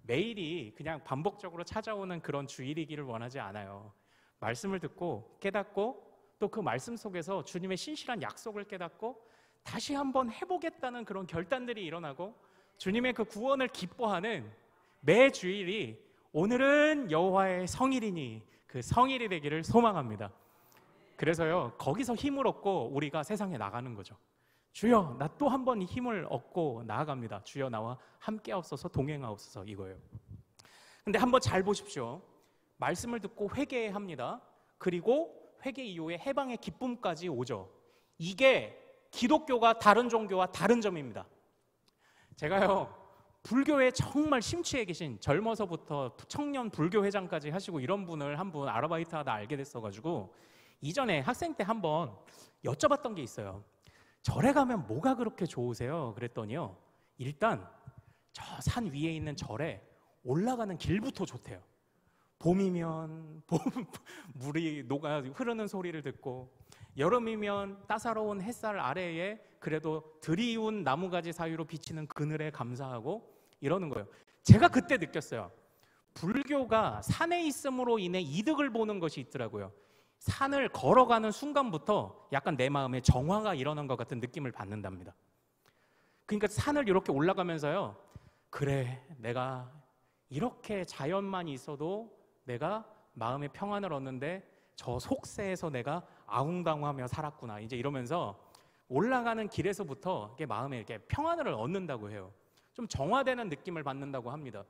매일이 그냥 반복적으로 찾아오는 그런 주일이기를 원하지 않아요. 말씀을 듣고 깨닫고 또 그 말씀 속에서 주님의 신실한 약속을 깨닫고 다시 한번 해보겠다는 그런 결단들이 일어나고 주님의 그 구원을 기뻐하는 매 주일이 오늘은 여호와의 성일이니 그 성일이 되기를 소망합니다. 그래서요, 거기서 힘을 얻고 우리가 세상에 나가는 거죠. 주여, 나 또 한 번 힘을 얻고 나아갑니다. 주여, 나와 함께하옵소서, 동행하옵소서, 이거예요. 근데 한번 잘 보십시오. 말씀을 듣고 회개합니다. 그리고 회개 이후에 해방의 기쁨까지 오죠. 이게 기독교가 다른 종교와 다른 점입니다. 제가요, 불교에 정말 심취해 계신, 젊어서부터 청년 불교 회장까지 하시고 이런 분을 한 분 아르바이트 하다 알게 됐어가지고 이전에 학생 때 한번 여쭤봤던 게 있어요. 절에 가면 뭐가 그렇게 좋으세요? 그랬더니요, 일단 저 산 위에 있는 절에 올라가는 길부터 좋대요. 봄이면 물이 녹아 흐르는 소리를 듣고, 여름이면 따사로운 햇살 아래에 그래도 드리운 나무가지 사이로 비치는 그늘에 감사하고 이러는 거예요. 제가 그때 느꼈어요. 불교가 산에 있음으로 인해 이득을 보는 것이 있더라고요. 산을 걸어가는 순간부터 약간 내 마음에 정화가 일어난 것 같은 느낌을 받는답니다. 그러니까 산을 이렇게 올라가면서요, 그래, 내가 이렇게 자연만 있어도 내가 마음의 평안을 얻는데 저 속세에서 내가 아웅다웅하며 살았구나, 이제 이러면서 올라가는 길에서부터 이렇게 마음에 이렇게 평안을 얻는다고 해요. 좀 정화되는 느낌을 받는다고 합니다.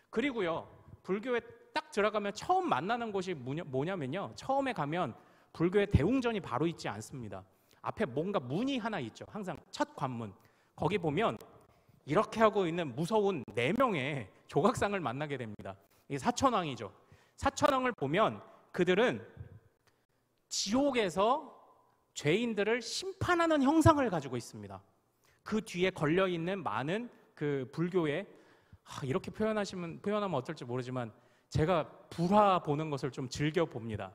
그리고요, 불교에 딱 들어가면 처음 만나는 곳이 뭐냐면요, 처음에 가면 불교의 대웅전이 바로 있지 않습니다. 앞에 뭔가 문이 하나 있죠. 항상 첫 관문, 거기 보면 이렇게 하고 있는 무서운 4명의 조각상을 만나게 됩니다. 이게 사천왕이죠. 사천왕을 보면 그들은 지옥에서 죄인들을 심판하는 형상을 가지고 있습니다. 그 뒤에 걸려있는 많은 그 불교의, 이렇게 표현하면 어떨지 모르지만 제가 불화 보는 것을 좀 즐겨 봅니다.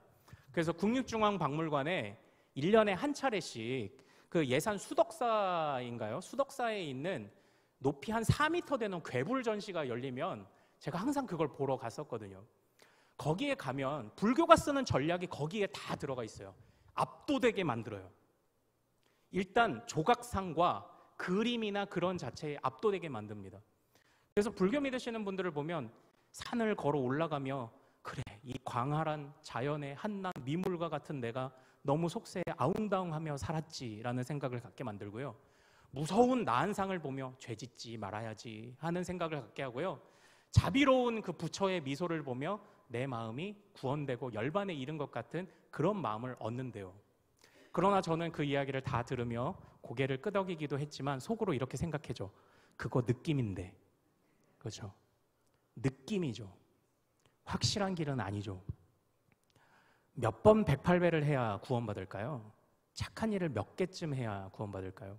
그래서 국립중앙박물관에 1년에 한 차례씩 그 예산 수덕사인가요? 수덕사에 있는 높이 한 4m 되는 괴불 전시가 열리면 제가 항상 그걸 보러 갔었거든요. 거기에 가면 불교가 쓰는 전략이 거기에 다 들어가 있어요. 압도되게 만들어요. 일단 조각상과 그림이나 그런 자체에 압도되게 만듭니다. 그래서 불교 믿으시는 분들을 보면 산을 걸어 올라가며, 그래, 이 광활한 자연의 한낮 미물과 같은 내가 너무 속세에 아웅다웅하며 살았지라는 생각을 갖게 만들고요, 무서운 나한상을 보며 죄짓지 말아야지 하는 생각을 갖게 하고요, 자비로운 그 부처의 미소를 보며 내 마음이 구원되고 열반에 이른 것 같은 그런 마음을 얻는데요. 그러나 저는 그 이야기를 다 들으며 고개를 끄덕이기도 했지만 속으로 이렇게 생각해줘. 그거 느낌인데. 그렇죠? 느낌이죠. 확실한 길은 아니죠. 몇 번 108배를 해야 구원받을까요? 착한 일을 몇 개쯤 해야 구원받을까요?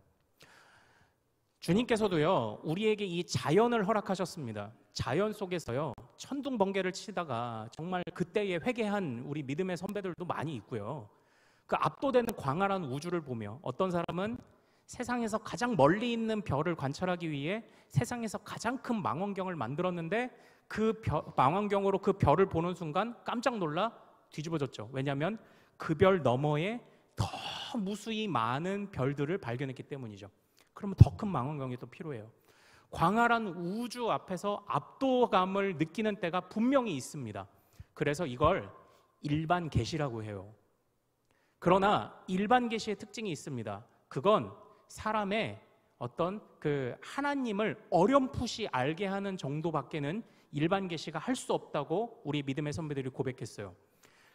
주님께서도요, 우리에게 이 자연을 허락하셨습니다. 자연 속에서요, 천둥 번개를 치다가 정말 그때에 회개한 우리 믿음의 선배들도 많이 있고요, 그 압도되는 광활한 우주를 보며 어떤 사람은 세상에서 가장 멀리 있는 별을 관찰하기 위해 세상에서 가장 큰 망원경을 만들었는데 그 망원경으로 그 별을 보는 순간 깜짝 놀라 뒤집어졌죠. 왜냐하면 그 별 너머에 더 무수히 많은 별들을 발견했기 때문이죠. 그러면 더 큰 망원경이 또 필요해요. 광활한 우주 앞에서 압도감을 느끼는 때가 분명히 있습니다. 그래서 이걸 일반 계시라고 해요. 그러나 일반 계시의 특징이 있습니다. 그건 사람의 어떤 그 하나님을 어렴풋이 알게 하는 정도밖에는 일반 계시가 할 수 없다고 우리 믿음의 선배들이 고백했어요.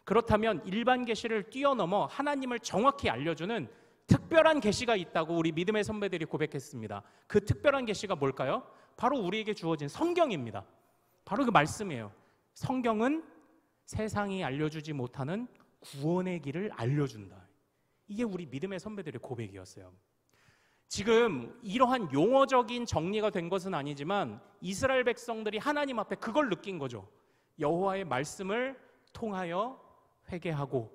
그렇다면 일반 계시를 뛰어넘어 하나님을 정확히 알려주는 특별한 계시가 있다고 우리 믿음의 선배들이 고백했습니다. 그 특별한 계시가 뭘까요? 바로 우리에게 주어진 성경입니다. 바로 그 말씀이에요. 성경은 세상이 알려주지 못하는 구원의 길을 알려준다. 이게 우리 믿음의 선배들의 고백이었어요. 지금 이러한 용어적인 정리가 된 것은 아니지만 이스라엘 백성들이 하나님 앞에 그걸 느낀 거죠. 여호와의 말씀을 통하여 회개하고,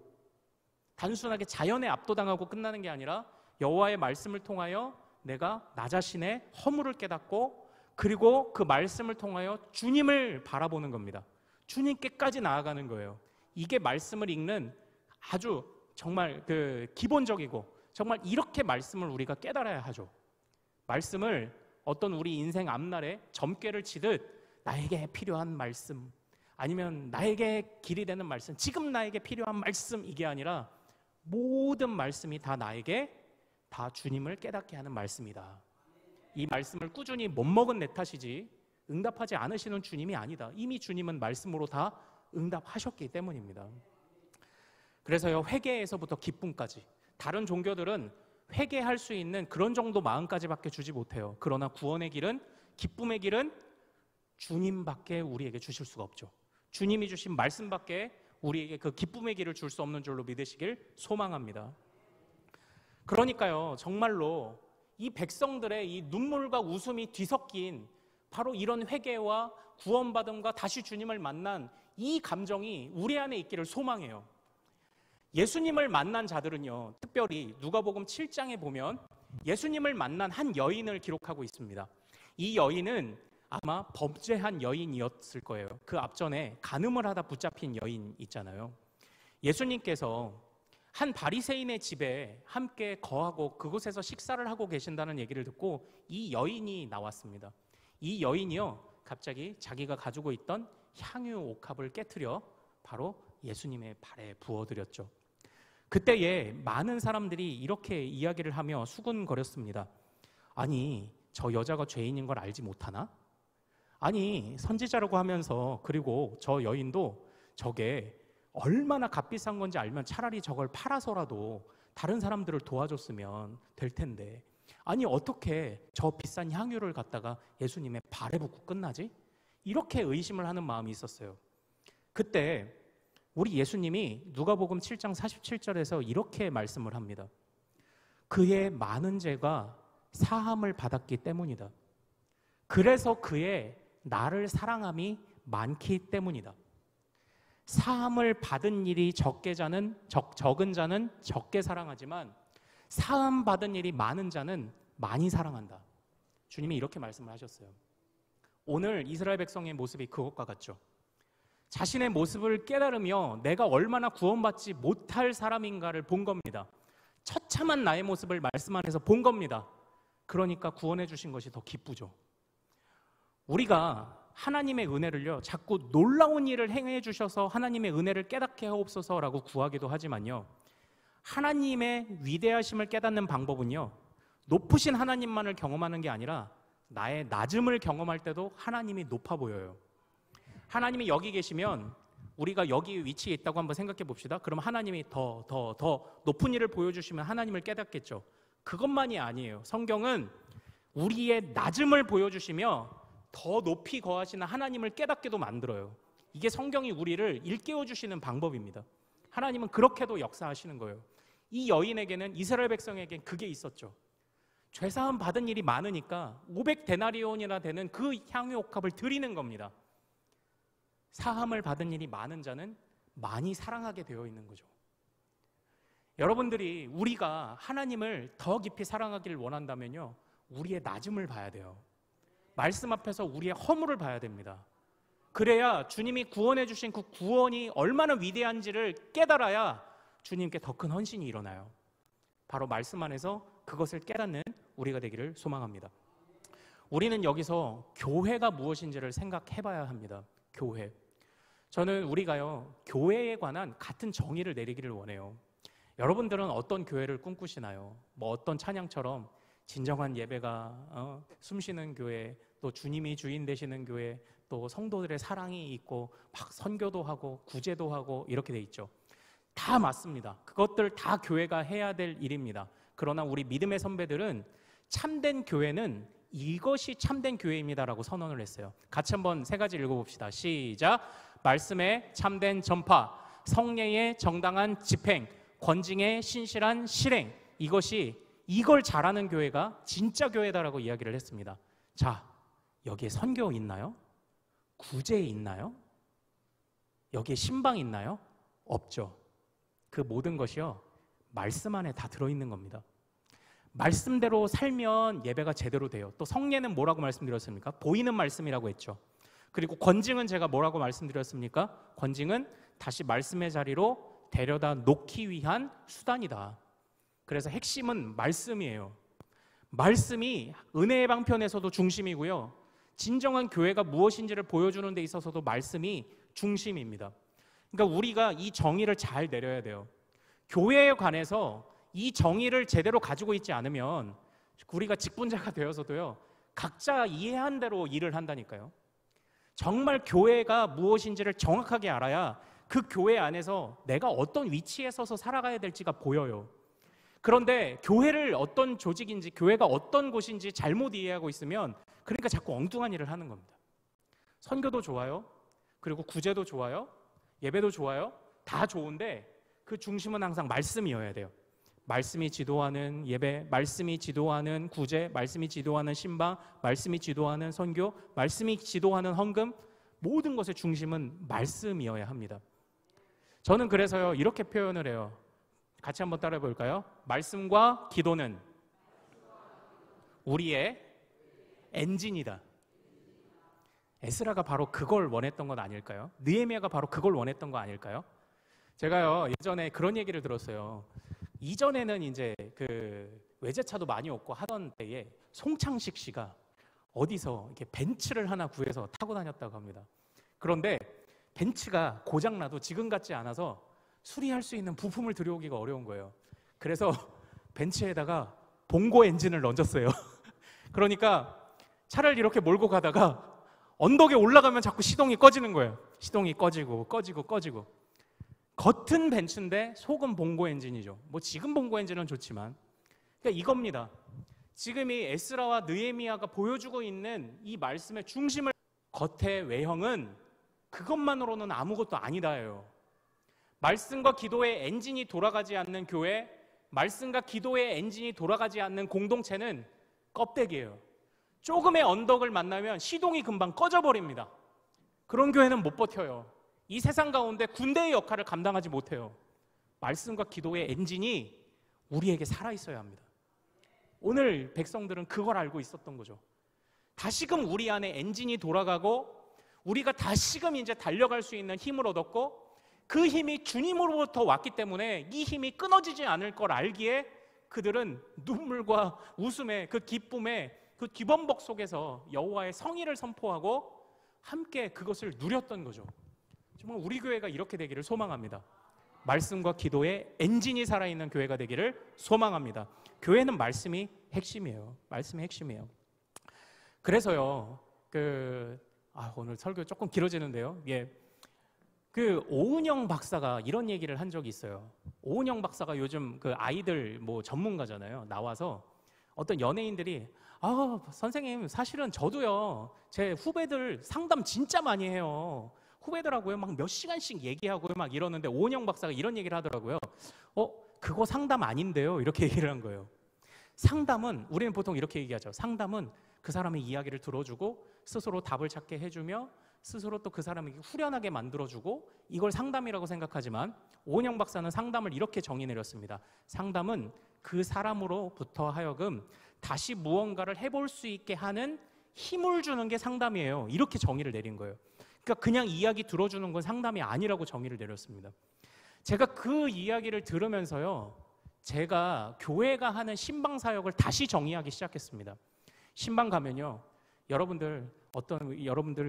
단순하게 자연에 압도당하고 끝나는 게 아니라 여호와의 말씀을 통하여 내가 나 자신의 허물을 깨닫고, 그리고 그 말씀을 통하여 주님을 바라보는 겁니다. 주님께까지 나아가는 거예요. 이게 말씀을 읽는 아주 정말 기본적이고, 정말 이렇게 말씀을 우리가 깨달아야 하죠. 말씀을 어떤 우리 인생 앞날에 점괘를 치듯 나에게 필요한 말씀, 아니면 나에게 길이 되는 말씀, 지금 나에게 필요한 말씀, 이게 아니라 모든 말씀이 다 나에게 다 주님을 깨닫게 하는 말씀이다. 이 말씀을 꾸준히 못 먹은 내 탓이지 응답하지 않으시는 주님이 아니다. 이미 주님은 말씀으로 다 응답하셨기 때문입니다. 그래서요, 회개에서부터 기쁨까지, 다른 종교들은 회개할 수 있는 그런 정도 마음까지밖에 주지 못해요. 그러나 구원의 길은, 기쁨의 길은 주님밖에 우리에게 주실 수가 없죠. 주님이 주신 말씀밖에 우리에게 그 기쁨의 길을 줄 수 없는 줄로 믿으시길 소망합니다. 그러니까요, 정말로 이 백성들의 이 눈물과 웃음이 뒤섞인 바로 이런 회개와 구원받음과 다시 주님을 만난 이 감정이 우리 안에 있기를 소망해요. 예수님을 만난 자들은요, 특별히 누가복음 7장에 보면 예수님을 만난 한 여인을 기록하고 있습니다. 이 여인은 아마 범죄한 여인이었을 거예요. 그 앞전에 간음을 하다 붙잡힌 여인 있잖아요. 예수님께서 한 바리새인의 집에 함께 거하고 그곳에서 식사를 하고 계신다는 얘기를 듣고 이 여인이 나왔습니다. 이 여인이요, 갑자기 자기가 가지고 있던 향유 옥합을 깨트려 바로 예수님의 발에 부어드렸죠. 그때에 많은 사람들이 이렇게 이야기를 하며 수군거렸습니다. 아니, 저 여자가 죄인인 걸 알지 못하나? 아니, 선지자라고 하면서, 그리고 저 여인도 저게 얼마나 값비싼 건지 알면 차라리 저걸 팔아서라도 다른 사람들을 도와줬으면 될 텐데, 아니 어떻게 저 비싼 향유를 갖다가 예수님의 발에 붓고 끝나지? 이렇게 의심을 하는 마음이 있었어요. 그때 우리 예수님이 누가복음 7장 47절에서 이렇게 말씀을 합니다. 그의 많은 죄가 사함을 받았기 때문이다. 그래서 그의 나를 사랑함이 많기 때문이다. 사함을 받은 일이 적은 자는 적게 사랑하지만 사함 받은 일이 많은 자는 많이 사랑한다. 주님이 이렇게 말씀을 하셨어요. 오늘 이스라엘 백성의 모습이 그것과 같죠. 자신의 모습을 깨달으며 내가 얼마나 구원받지 못할 사람인가를 본 겁니다. 처참한 나의 모습을 말씀 안에서 본 겁니다. 그러니까 구원해 주신 것이 더 기쁘죠. 우리가 하나님의 은혜를요, 자꾸 놀라운 일을 행해 주셔서 하나님의 은혜를 깨닫게 하옵소서라고 구하기도 하지만요, 하나님의 위대하심을 깨닫는 방법은요, 높으신 하나님만을 경험하는 게 아니라 나의 낮음을 경험할 때도 하나님이 높아 보여요. 하나님이 여기 계시면 우리가 여기 위치에 있다고 한번 생각해 봅시다. 그럼 하나님이 더 높은 일을 보여주시면 하나님을 깨닫겠죠. 그것만이 아니에요. 성경은 우리의 낮음을 보여주시며 더 높이 거하시는 하나님을 깨닫게도 만들어요. 이게 성경이 우리를 일깨워 주시는 방법입니다. 하나님은 그렇게도 역사하시는 거예요. 이 여인에게는, 이스라엘 백성에게는 그게 있었죠. 죄사함 받은 일이 많으니까 500데나리온이나 되는 그 향유 옥합을 드리는 겁니다. 사함을 받은 일이 많은 자는 많이 사랑하게 되어 있는 거죠. 여러분들이 우리가 하나님을 더 깊이 사랑하기를 원한다면요, 우리의 낮음을 봐야 돼요. 말씀 앞에서 우리의 허물을 봐야 됩니다. 그래야 주님이 구원해 주신 그 구원이 얼마나 위대한지를 깨달아야 주님께 더 큰 헌신이 일어나요. 바로 말씀 안에서 그것을 깨닫는 우리가 되기를 소망합니다. 우리는 여기서 교회가 무엇인지를 생각해 봐야 합니다. 교회. 저는 우리가요, 교회에 관한 같은 정의를 내리기를 원해요. 여러분들은 어떤 교회를 꿈꾸시나요? 어떤 찬양처럼 진정한 예배가 숨쉬는 교회, 또 주님이 주인 되시는 교회, 또 성도들의 사랑이 있고 막 선교도 하고 구제도 하고 이렇게 돼 있죠. 다 맞습니다. 그것들 다 교회가 해야 될 일입니다. 그러나 우리 믿음의 선배들은 참된 교회는 이것이 참된 교회입니다라고 선언을 했어요. 같이 한번 세 가지 읽어봅시다. 시작. 말씀의 참된 전파, 성례의 정당한 집행, 권징의 신실한 실행. 이걸 잘하는 교회가 진짜 교회다라고 이야기를 했습니다. 자, 여기에 선교 있나요? 구제 있나요? 여기에 신방 있나요? 없죠. 그 모든 것이요, 말씀 안에 다 들어있는 겁니다. 말씀대로 살면 예배가 제대로 돼요. 또 성례는 뭐라고 말씀드렸습니까? 보이는 말씀이라고 했죠. 그리고 권징은 제가 뭐라고 말씀드렸습니까? 권징은 다시 말씀의 자리로 데려다 놓기 위한 수단이다. 그래서 핵심은 말씀이에요. 말씀이 은혜의 방편에서도 중심이고요, 진정한 교회가 무엇인지를 보여주는 데 있어서도 말씀이 중심입니다. 그러니까 우리가 이 정의를 잘 내려야 돼요. 교회에 관해서 이 정의를 제대로 가지고 있지 않으면 우리가 직분자가 되어서도요, 각자 이해한 대로 일을 한다니까요. 정말 교회가 무엇인지를 정확하게 알아야 그 교회 안에서 내가 어떤 위치에 서서 살아가야 될지가 보여요. 그런데 교회를 어떤 조직인지, 교회가 어떤 곳인지 잘못 이해하고 있으면 그러니까 자꾸 엉뚱한 일을 하는 겁니다. 선교도 좋아요, 그리고 구제도 좋아요, 예배도 좋아요, 다 좋은데 그 중심은 항상 말씀이어야 돼요. 말씀이 지도하는 예배, 말씀이 지도하는 구제, 말씀이 지도하는 신방, 말씀이 지도하는 선교, 말씀이 지도하는 헌금, 모든 것의 중심은 말씀이어야 합니다. 저는 그래서요, 이렇게 표현을 해요. 같이 한번 따라해 볼까요? 말씀과 기도는 우리의 엔진이다. 에스라가 바로 그걸 원했던 건 아닐까요? 느헤미야가 바로 그걸 원했던 거 아닐까요? 제가요, 예전에 그런 얘기를 들었어요. 이전에는 이제 그 외제차도 많이 없고 하던 때에 송창식 씨가 어디서 이렇게 벤츠를 하나 구해서 타고 다녔다고 합니다. 그런데 벤츠가 고장나도 지금 같지 않아서 수리할 수 있는 부품을 들여오기가 어려운 거예요. 그래서 벤츠에다가 봉고 엔진을 얹었어요. 그러니까 차를 이렇게 몰고 가다가 언덕에 올라가면 자꾸 시동이 꺼지는 거예요. 시동이 꺼지고 겉은 벤츠인데 속은 봉고 엔진이죠. 뭐 지금 봉고 엔진은 좋지만, 그러니까 이겁니다. 지금 이 에스라와 느헤미야가 보여주고 있는 이 말씀의 중심을, 겉의 외형은 그것만으로는 아무것도 아니다예요. 말씀과 기도의 엔진이 돌아가지 않는 교회, 말씀과 기도의 엔진이 돌아가지 않는 공동체는 껍데기예요. 조금의 언덕을 만나면 시동이 금방 꺼져버립니다. 그런 교회는 못 버텨요. 이 세상 가운데 군대의 역할을 감당하지 못해요. 말씀과 기도의 엔진이 우리에게 살아있어야 합니다. 오늘 백성들은 그걸 알고 있었던 거죠. 다시금 우리 안에 엔진이 돌아가고 우리가 다시금 이제 달려갈 수 있는 힘을 얻었고, 그 힘이 주님으로부터 왔기 때문에 이 힘이 끊어지지 않을 걸 알기에 그들은 눈물과 웃음의 그 기쁨의 그 뒤범벅 속에서 여호와의 성의를 선포하고 함께 그것을 누렸던 거죠. 정말 우리 교회가 이렇게 되기를 소망합니다. 말씀과 기도의 엔진이 살아있는 교회가 되기를 소망합니다. 교회는 말씀이 핵심이에요. 말씀이 핵심이에요. 그래서요, 오늘 설교 조금 길어지는데요. 그 오은영 박사가 이런 얘기를 한 적이 있어요. 오은영 박사가 요즘 그 아이들 뭐 전문가잖아요. 나와서 어떤 연예인들이 선생님, 사실은 저도요, 제 후배들 상담 진짜 많이 해요. 후배들하고요 막 몇 시간씩 얘기하고요 막 이러는데, 오은영 박사가 이런 얘기를 하더라고요. 그거 상담 아닌데요, 이렇게 얘기를 한 거예요. 상담은, 우리는 보통 이렇게 얘기하죠. 상담은 그 사람의 이야기를 들어주고 스스로 답을 찾게 해주며 스스로 또 그 사람에게 후련하게 만들어주고, 이걸 상담이라고 생각하지만 오은영 박사는 상담을 이렇게 정의 내렸습니다. 상담은 그 사람으로부터 하여금 다시 무언가를 해볼 수 있게 하는 힘을 주는 게 상담이에요. 이렇게 정의를 내린 거예요. 그러니까 그냥 이야기 들어주는 건 상담이 아니라고 정의를 내렸습니다. 제가 그 이야기를 들으면서요, 제가 교회가 하는 신방 사역을 다시 정의하기 시작했습니다. 신방 가면요, 여러분들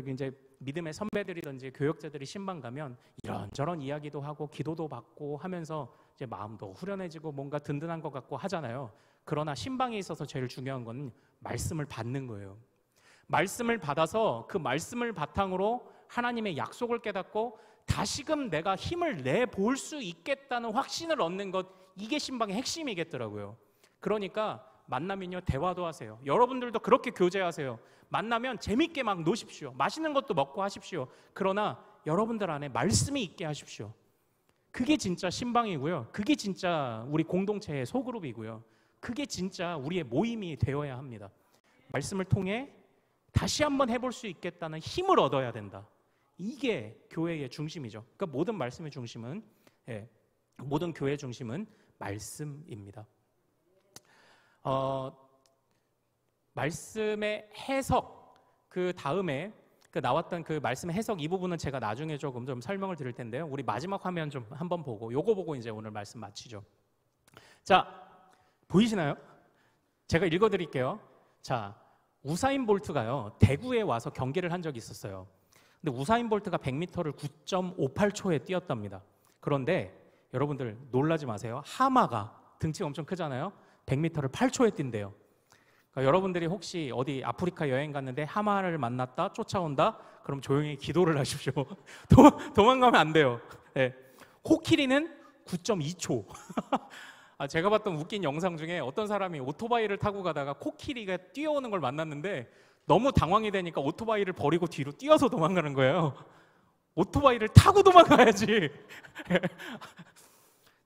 이제 믿음의 선배들이든지 교역자들이 신방 가면 이런저런 이야기도 하고 기도도 받고 하면서 이제 마음도 후련해지고 뭔가 든든한 것 같고 하잖아요. 그러나 신방에 있어서 제일 중요한 건 말씀을 받는 거예요. 말씀을 받아서 그 말씀을 바탕으로 하나님의 약속을 깨닫고 다시금 내가 힘을 내볼 수 있겠다는 확신을 얻는 것, 이게 신방의 핵심이겠더라고요. 그러니까 만나면요, 대화도 하세요. 여러분들도 그렇게 교제하세요. 만나면 재밌게 막 노십시오. 맛있는 것도 먹고 하십시오. 그러나 여러분들 안에 말씀이 있게 하십시오. 그게 진짜 신방이고요. 그게 진짜 우리 공동체의 소그룹이고요. 그게 진짜 우리의 모임이 되어야 합니다. 말씀을 통해 다시 한번 해볼 수 있겠다는 힘을 얻어야 된다. 이게 교회의 중심이죠. 그러니까 모든 말씀의 중심은, 모든 교회의 중심은 말씀입니다. 말씀의 해석, 그 다음에 나왔던 그 말씀의 해석, 이 부분은 제가 나중에 조금 좀 설명을 드릴 텐데요. 우리 마지막 화면 좀 한번 보고, 요거 보고 이제 오늘 말씀 마치죠. 자, 보이시나요? 제가 읽어드릴게요. 자, 우사인 볼트가요, 대구에 와서 경기를 한 적이 있었어요. 근데 우사인 볼트가 100m를 9.58초에 뛰었답니다. 그런데 여러분들 놀라지 마세요. 하마가, 등치가 엄청 크잖아요. 100m를 8초에 뛴대요. 그러니까 여러분들이 혹시 어디 아프리카 여행 갔는데 하마를 만났다, 쫓아온다, 그럼 조용히 기도를 하십시오. 도망가면 안 돼요. 네. 코끼리는 9.2초. 제가 봤던 웃긴 영상 중에 어떤 사람이 오토바이를 타고 가다가 코끼리가 뛰어오는 걸 만났는데 너무 당황이 되니까 오토바이를 버리고 뒤로 뛰어서 도망가는 거예요. 오토바이를 타고 도망가야지.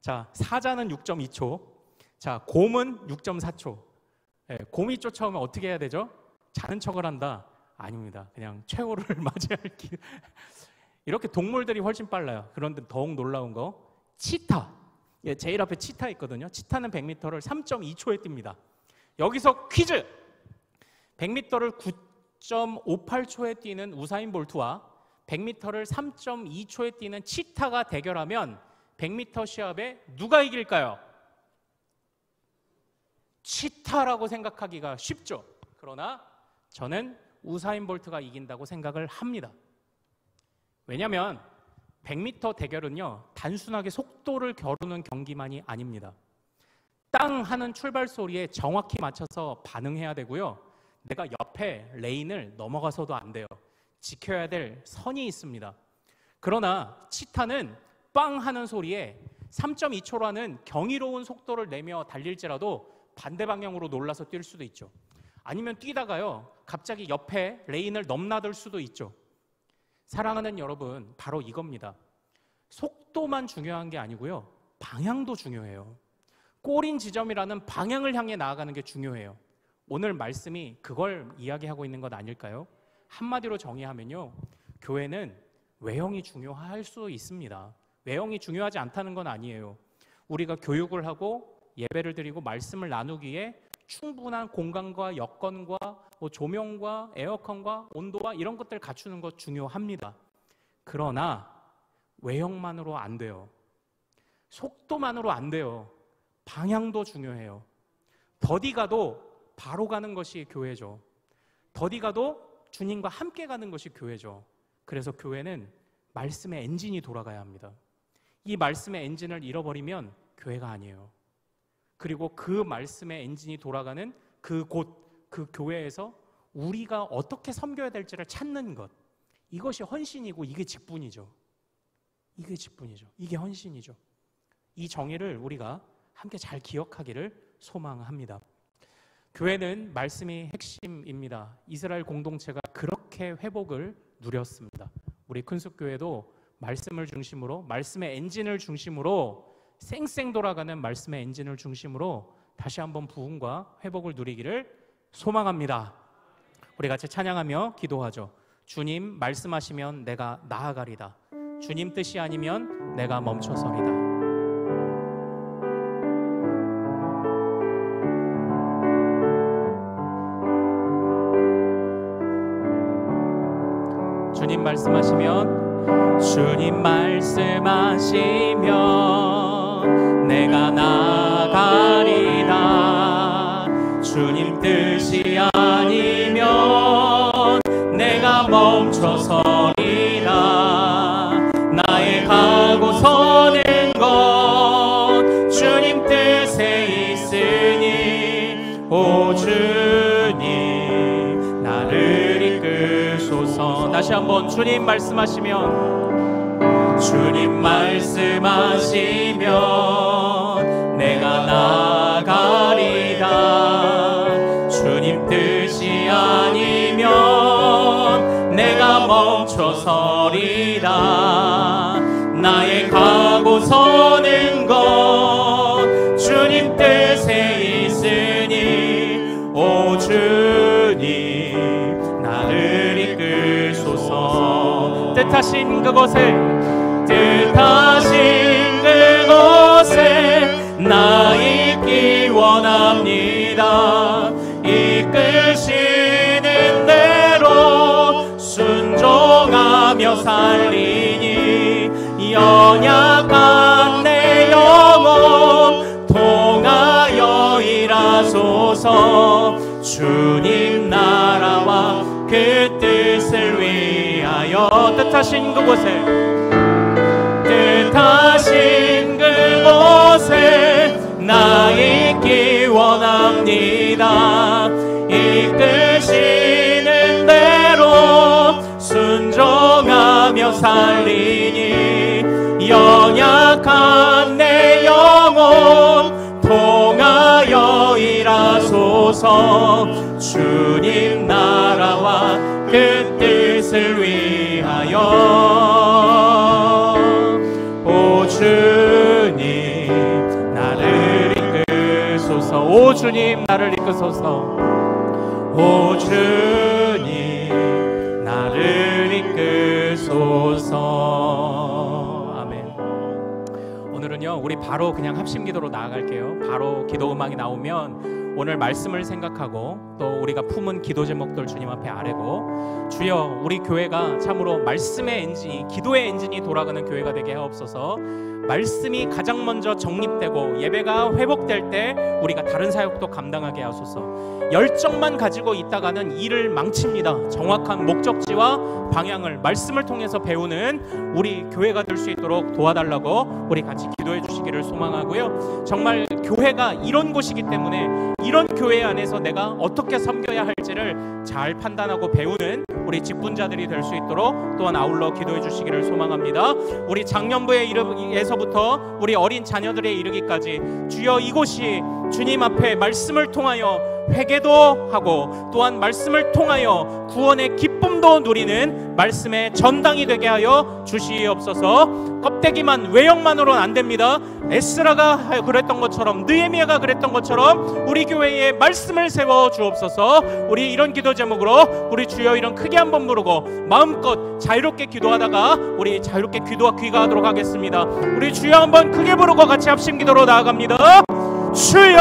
자, 사자는 6.2초. 자, 곰은 6.4초. 곰이 쫓아오면 어떻게 해야 되죠? 자는 척을 한다? 아닙니다. 그냥 최후를 맞이할 길. 이렇게 동물들이 훨씬 빨라요. 그런데 더욱 놀라운 거, 치타. 제일 앞에 치타 있거든요. 치타는 100m를 3.2초에 뜁니다. 여기서 퀴즈! 100m를 9.58초에 뛰는 우사인 볼트와 100m를 3.2초에 뛰는 치타가 대결하면 100m 시합에 누가 이길까요? 치타라고 생각하기가 쉽죠. 그러나 저는 우사인 볼트가 이긴다고 생각을 합니다. 왜냐하면 100m 대결은요, 단순하게 속도를 겨루는 경기만이 아닙니다. 땅 하는 출발 소리에 정확히 맞춰서 반응해야 되고요. 내가 옆에 레인을 넘어가서도 안 돼요. 지켜야 될 선이 있습니다. 그러나 치타는 빵 하는 소리에 3.2초라는 경이로운 속도를 내며 달릴지라도 반대 방향으로 놀라서 뛸 수도 있죠. 아니면 뛰다가요, 갑자기 옆에 레인을 넘나들 수도 있죠. 사랑하는 여러분, 바로 이겁니다. 속도만 중요한 게 아니고요, 방향도 중요해요. 골인 지점이라는 방향을 향해 나아가는 게 중요해요. 오늘 말씀이 그걸 이야기하고 있는 것 아닐까요? 한마디로 정의하면요, 교회는 외형이 중요할 수 있습니다. 외형이 중요하지 않다는 건 아니에요. 우리가 교육을 하고 예배를 드리고 말씀을 나누기에 충분한 공간과 여건과 조명과 에어컨과 온도와 이런 것들 갖추는 것 중요합니다. 그러나 외형만으로 안 돼요. 속도만으로 안 돼요. 방향도 중요해요. 더디 가도 바로 가는 것이 교회죠. 더디 가도 주님과 함께 가는 것이 교회죠. 그래서 교회는 말씀의 엔진이 돌아가야 합니다. 이 말씀의 엔진을 잃어버리면 교회가 아니에요. 그리고 그 말씀의 엔진이 돌아가는 그곳, 그 교회에서 우리가 어떻게 섬겨야 될지를 찾는 것, 이것이 헌신이고 이게 직분이죠. 이게 직분이죠. 이게 헌신이죠. 이 정의를 우리가 함께 잘 기억하기를 소망합니다. 교회는 말씀이 핵심입니다. 이스라엘 공동체가 그렇게 회복을 누렸습니다. 우리 큰숲교회도 말씀을 중심으로, 말씀의 엔진을 중심으로, 쌩쌩 돌아가는 말씀의 엔진을 중심으로 다시 한번 부흥과 회복을 누리기를 소망합니다. 우리 같이 찬양하며 기도하죠. 주님 말씀하시면 내가 나아가리다. 주님 뜻이 아니면 내가 멈춰서리다. 주님 말씀하시면, 주님 말씀하시면 내가 나아가리다. 주님 뜻이 아니면 내가 멈춰서리다. 나의 가고 서는 것 주님 뜻에 있으니 오 주님 나를 이끄소서. 다시 한번 주님 말씀하시면 주님 말씀하시면 내가 나가리다. 주님 뜻이 아니면 내가 멈춰서리다. 나의 가고 서는 것 주님 뜻에 있으니 오 주님 나를 이끌소서. 뜻하신 그곳에 나 있기 원합니다. 이끄시는 대로 순종하며 살리니 연약한 내 영혼 통하여 일하소서. 주님 나라와 그 뜻을 위하여 뜻하신 그곳에 나 있기 원합니다. 이끄시는 대로 순종하며 살리니 연약한 내 영혼 통하여 일하소서. 주님 나라와 그 뜻을 위하여 오 주님 나를 이끄소서. 오 주님 나를 이끄소서. 오 주님 나를 이끄소서. 아멘. 오늘은요 우리 바로 그냥 합심기도로 나아갈게요. 바로 기도 음악이 나오면 오늘 말씀을 생각하고 또 우리가 품은 기도 제목들 주님 앞에 아뢰고, 주여 우리 교회가 참으로 말씀의 엔진이, 기도의 엔진이 돌아가는 교회가 되게 하옵소서. 말씀이 가장 먼저 정립되고 예배가 회복될 때 우리가 다른 사역도 감당하게 하소서. 열정만 가지고 있다가는 일을 망칩니다. 정확한 목적지와 방향을 말씀을 통해서 배우는 우리 교회가 될 수 있도록 도와달라고 우리 같이 기도해 주시기를 소망하고요. 정말 교회가 이런 곳이기 때문에 이런 교회 안에서 내가 어떻게 섬겨야 할지를 잘 판단하고 배우는 우리 직분자들이 될 수 있도록 또한 아울러 기도해 주시기를 소망합니다. 우리 장년부에 이르기에서부터 우리 어린 자녀들에 이르기까지 주여 이곳이 주님 앞에 말씀을 통하여 회개도 하고 또한 말씀을 통하여 구원의 기쁨도 누리는 말씀의 전당이 되게 하여 주시옵소서. 껍데기만 외형만으로는 안 됩니다. 에스라가 그랬던 것처럼, 느헤미야가 그랬던 것처럼 우리 교회에 말씀을 세워 주옵소서. 우리 이런 기도 제목으로 우리 주여 이런 크게 한번 부르고 마음껏 자유롭게 기도하다가 우리 자유롭게 기도와 귀가하도록 하겠습니다. 우리 주여 한번 크게 부르고 같이 합심기도로 나아갑니다. 주여